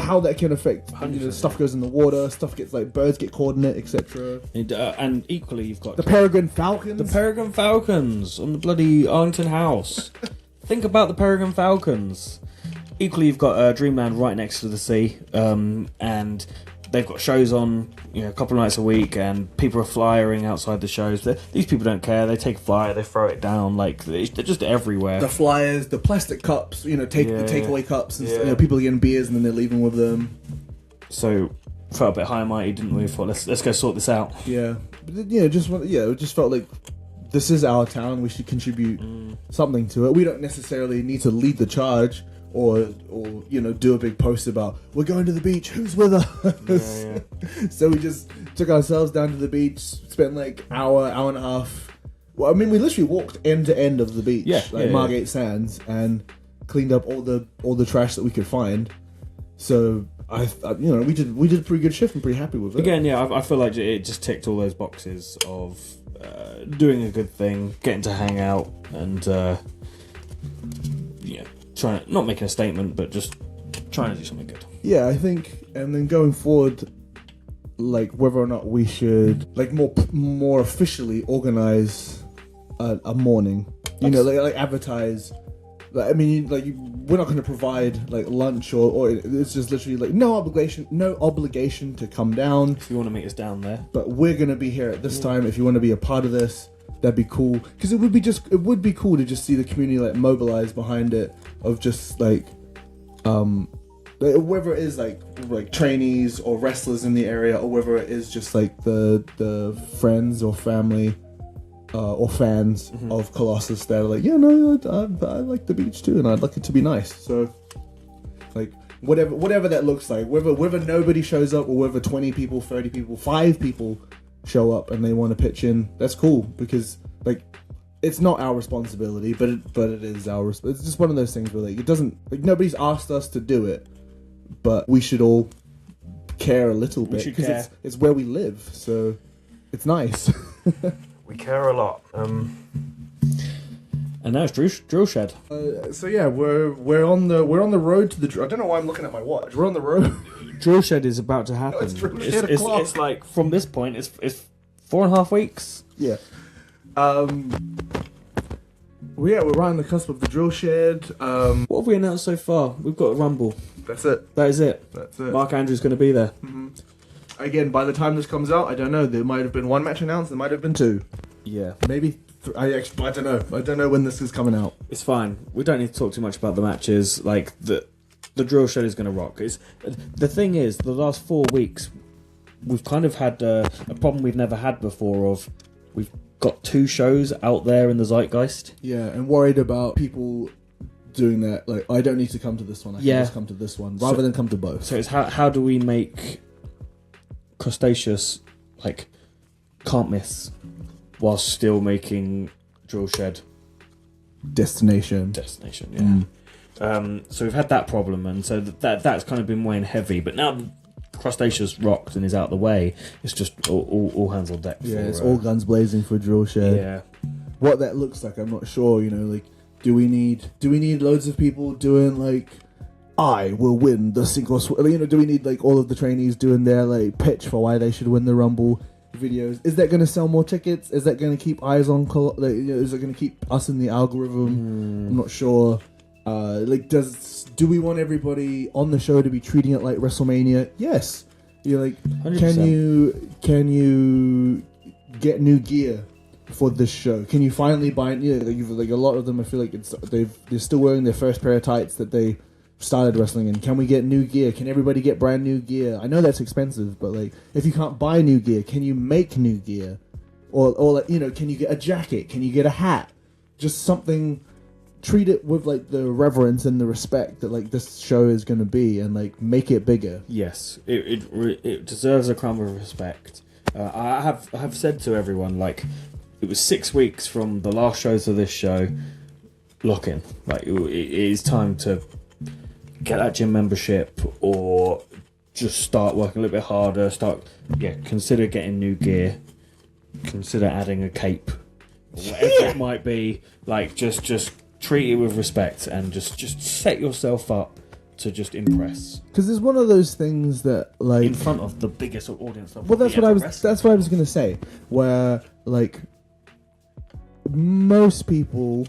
how that can affect, stuff goes in the water, stuff gets like, birds get caught in it, etc. And equally you've got the peregrine falcons. The peregrine falcons on the bloody Arlington House. Think about the peregrine falcons. Equally you've got Dreamland right next to the sea, and they've got shows on, a couple of nights a week, and people are flyering outside the shows. These people don't care. They take a flyer, they throw it down, like they're just everywhere. The flyers, the plastic cups, the takeaway cups, and people are getting beers and then they're leaving with them. So felt a bit high and mighty, didn't we? Thought let's go sort this out. Yeah, but it just felt like this is our town. We should contribute something to it. We don't necessarily need to lead the charge. Or do a big post about, we're going to the beach, who's with us? Yeah. So we just took ourselves down to the beach, spent like hour and a half. Well, I mean, we literally walked end to end of the beach, Margate Sands, and cleaned up all the trash that we could find. So we did a pretty good shift. I'm pretty happy with it. Again, I feel like it just ticked all those boxes of doing a good thing, getting to hang out, and trying, not making a statement, but just trying to do something good. Yeah, I think, and then going forward, like whether or not we should like more officially organize a morning, like advertise. Like, I mean, we're not going to provide like lunch or it's just literally like no obligation to come down. If you want to meet us down there, but we're going to be here at this time. If you want to be a part of this, that'd be cool, because it would be cool to just see the community like mobilize behind it, of just like whether it is like trainees or wrestlers in the area, or whether it is just like the friends or family or fans of Colossus that are like, I like the beach too, and I'd like it to be nice. So like whatever that looks like, whether nobody shows up or whether 20 people, 30 people, 5 people show up and they want to pitch in, that's cool, because like it's not our responsibility, but it is our it's just one of those things where like it doesn't, like, nobody's asked us to do it, but we should all care a little bit, because it's where we live, so it's nice. We care a lot. And now it's drill shed. So yeah, we're on the road to the. I don't know why I'm looking at my watch. We're on the road. Drill shed is about to happen. it's drill shed o'clock. It's like from this point, it's 4.5 weeks. Yeah. We're right on the cusp of the drill shed. What have we announced so far? We've got a Rumble. That's it. That is it. That's it. Mark Andrews going to be there. Again, by the time this comes out, I don't know. There might have been one match announced. There might have been two. Yeah. Maybe. I don't know. I don't know when this is coming out. It's fine. We don't need to talk too much about the matches. Like the drill shed is going to rock. The thing is, the last 4 weeks, we've kind of had a problem we've never had before. Of we've got 2 shows out there in the zeitgeist. Yeah, and worried about people doing that. Like, I don't need to come to this one. I can just come to this one rather than come to both. So it's how do we make Crustaceous like can't miss while still making drill shed destination. Yeah. So we've had that problem, and so that's kind of been weighing heavy. But now Crustaceous rocked and is out the way. It's just all hands on deck. Yeah, it's all guns blazing for drill shed. Yeah. What that looks like, I'm not sure. You know, like, do we need loads of people doing like, I will win the single? You know, do we need like all of the trainees doing their like pitch for why they should win the Rumble videos? Is that going to sell more tickets? Is that going to keep eyes on? Is it going to keep us in the algorithm? I'm not sure. Do we want everybody on the show to be treating it like WrestleMania? Yes. You're like, 100%. Can you get new gear for this show? Can you finally buy? Like a lot of them, I feel like they're still wearing their first pair of tights that they started wrestling in. Can we get new gear? Can everybody get brand new gear? I know that's expensive, but like, if you can't buy new gear, can you make new gear? Or you know, can you get a jacket? Can you get a hat? Just something. Treat it with like the reverence and the respect that like this show is going to be, and like make it bigger. Yes, it deserves a crumb of respect. I have said to everyone, like, it was 6 weeks from the last show to this show. Lock in. Like, it is time to get that gym membership, or just start working a little bit harder. Consider getting new gear. Consider adding a cape, or whatever it might be. Like, just treat it with respect, and just set yourself up to just impress. Because it's one of those things that, like, in front of the biggest audience. Well, that's what I was gonna say. Where like most people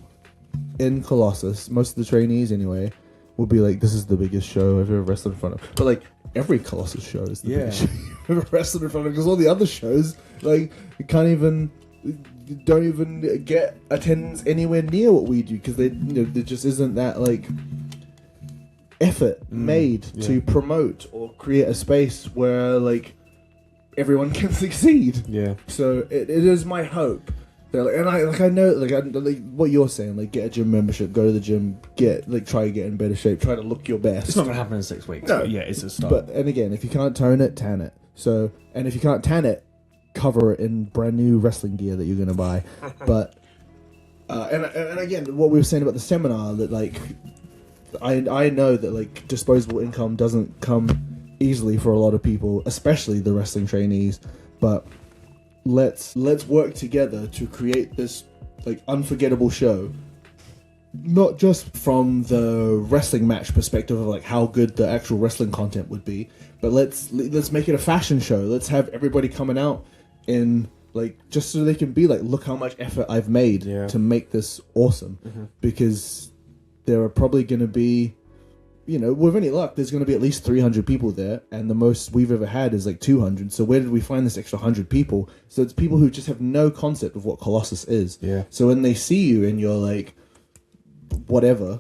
in Colossus, most of the trainees anyway, would be like, "This is the biggest show I've ever wrestled in front of." But like every Colossus show is the biggest show you've ever wrestled in front of, because all the other shows like don't even get attendance anywhere near what we do, because there just isn't that like effort made to promote or create a space where like everyone can succeed. Yeah. So it is my hope that, like, I know what you're saying, like, get a gym membership, go to the gym, try to get in better shape, try to look your best. It's not going to happen in 6 weeks. No. But yeah, it's a start. And again, if you can't tone it, tan it. So, and if you can't tan it, cover it in brand new wrestling gear that you're going to buy. But and again, what we were saying about the seminar, that like I know that like disposable income doesn't come easily for a lot of people, especially the wrestling trainees. But let's work together to create this like unforgettable show. Not just from the wrestling match perspective of like how good the actual wrestling content would be, but let's make it a fashion show. Let's have everybody coming out in like, just so they can be like, look how much effort I've made to make this awesome. Because there are probably going to be, with any luck, there's going to be at least 300 people there, and the most we've ever had is like 200. So where did we find this extra 100 people? So it's people who just have no concept of what Colossus is. Yeah. So when they see you and you're like, whatever,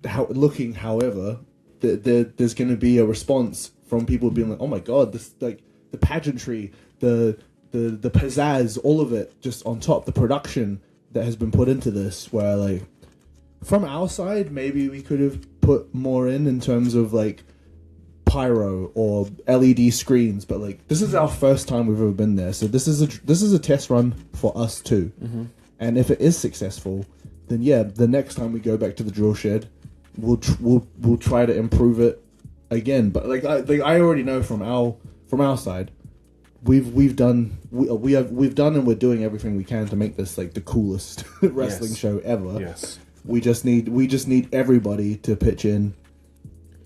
however, there's going to be a response from people being like, oh my god, this, like, the pageantry, the pizzazz, all of it, just on top, the production that has been put into this, where like from our side, maybe we could have put more in terms of like pyro or LED screens, but like this is our first time we've ever been there, so this is a test run for us too. And if it is successful, then yeah, the next time we go back to the drill shed, we'll try to improve it again. But like I already know from our side, we've done and we're doing everything we can to make this like the coolest wrestling show ever. Yes. We just need everybody to pitch in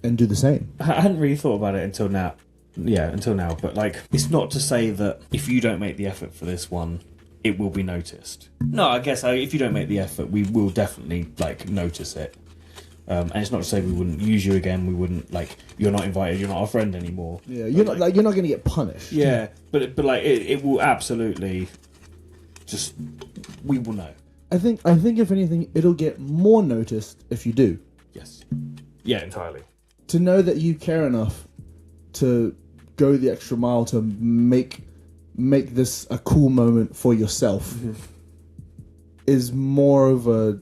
and do the same. I hadn't really thought about it until now. Yeah, until now. But like, it's not to say that if you don't make the effort for this one, it will be noticed. No, I guess if you don't make the effort, we will definitely like notice it. And it's not to say we wouldn't use you again. We wouldn't like you're not invited. You're not our friend anymore. Yeah, you're not going to get punished. Yeah, but like it will absolutely just we will know. I think if anything, it'll get more noticed if you do. Yes. Yeah, entirely. To know that you care enough to go the extra mile to make this a cool moment for yourself is more of a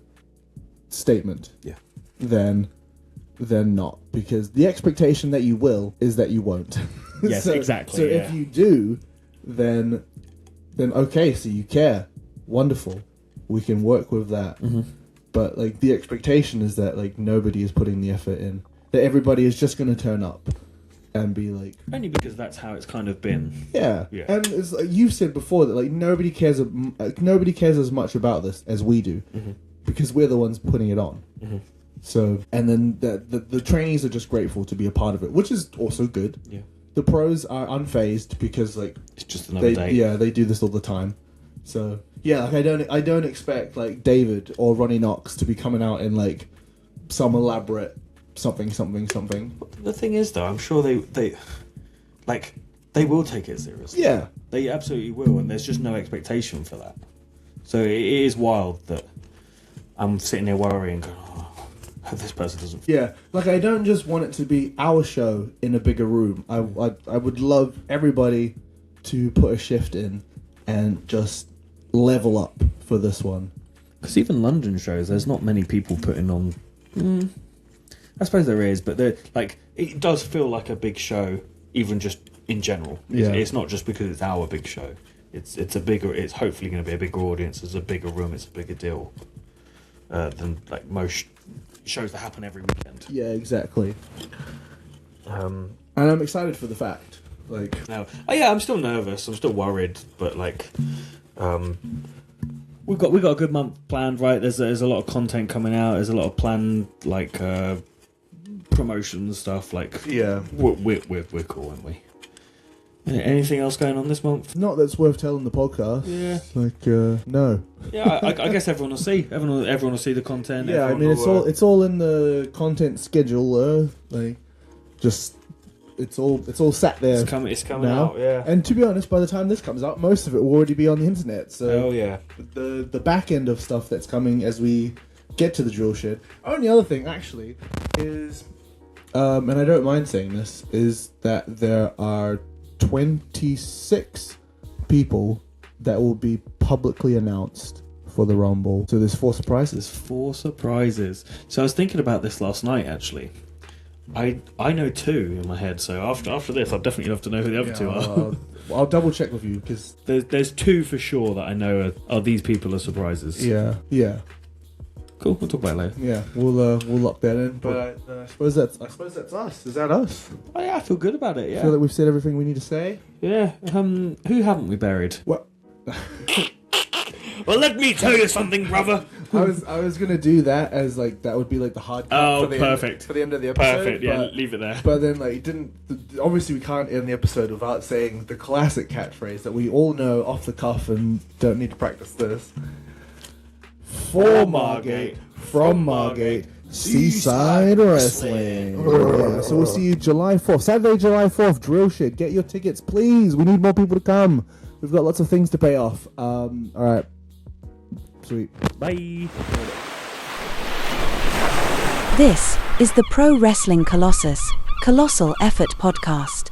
statement. Yeah. Than not, because the expectation that you will is that you won't. Yes, exactly. So if you do, then okay, so you care. Wonderful. We can work with that. But like the expectation is that like nobody is putting the effort in. That everybody is just going to turn up and be like, only because that's how it's kind of been. Yeah. And it's like you've said before that like nobody cares as much about this as we do, because we're the ones putting it on. So, and then the trainees are just grateful to be a part of it, which is also good. Yeah. The pros are unfazed because like it's just another day. Yeah, they do this all the time. So yeah, like I don't expect like David or Ronnie Knox to be coming out in like some elaborate something. The thing is, though, I'm sure they will take it seriously. Yeah, they absolutely will, and there's just no expectation for that. So it is wild that I'm sitting there worrying, going, oh, I hope this person doesn't. Yeah, like I don't just want it to be our show in a bigger room. I would love everybody to put a shift in and just level up for this one. Because even London shows, there's not many people putting on. I suppose there is, but like it does feel like a big show, even just in general. It's not just because it's our big show. It's hopefully going to be a bigger audience. It's a bigger room. It's a bigger deal than like most shows that happen every weekend. Yeah, exactly. And I'm excited for the fact. Like, I'm still nervous. I'm still worried, but like, we've got a good month planned, right? There's a lot of content coming out. There's a lot of planned like promotion stuff. Like, yeah, we're cool, aren't we? Anything else going on this month? Not that's worth telling the podcast. Yeah. Like, no. Yeah, I guess everyone will see. Everyone will see the content. Yeah, I mean, it's all in the content schedule. Like, just it's all sat there. It's coming now. out. Yeah. And to be honest, by the time this comes out, most of it will already be on the internet. So, yeah. The back end of stuff that's coming as we get to the drill shit. Only other thing actually is, and I don't mind saying this, is that there are 26 people that will be publicly announced for the Rumble. So there's 4 surprises. 4 surprises. So I was thinking about this last night, actually. I know 2 in my head, so after this, I'd definitely love to know who the other 2 are. I'll double check with you, because there's 2 for sure that I know are these people are surprises. Yeah. Cool. We'll talk about it later. Yeah, we'll lock that in. But I suppose that's us. Is that us? Oh yeah, I feel good about it. Yeah. I feel like we've said everything we need to say. Yeah. Who haven't we buried? What? Well, let me tell you something, brother. I was gonna do that as like that would be like the hard cut perfect for the end of the episode. Perfect. Yeah, leave it there. But then like obviously we can't end the episode without saying the classic catchphrase that we all know off the cuff and don't need to practice this. For Margate, from Margate, Seaside Wrestling. Yeah, so we'll see you July 4th, Saturday, July 4th. Drill shit. Get your tickets, please. We need more people to come. We've got lots of things to pay off. All right. Sweet. Bye. This is the Pro Wrestling Colossus, Colossal Effort Podcast.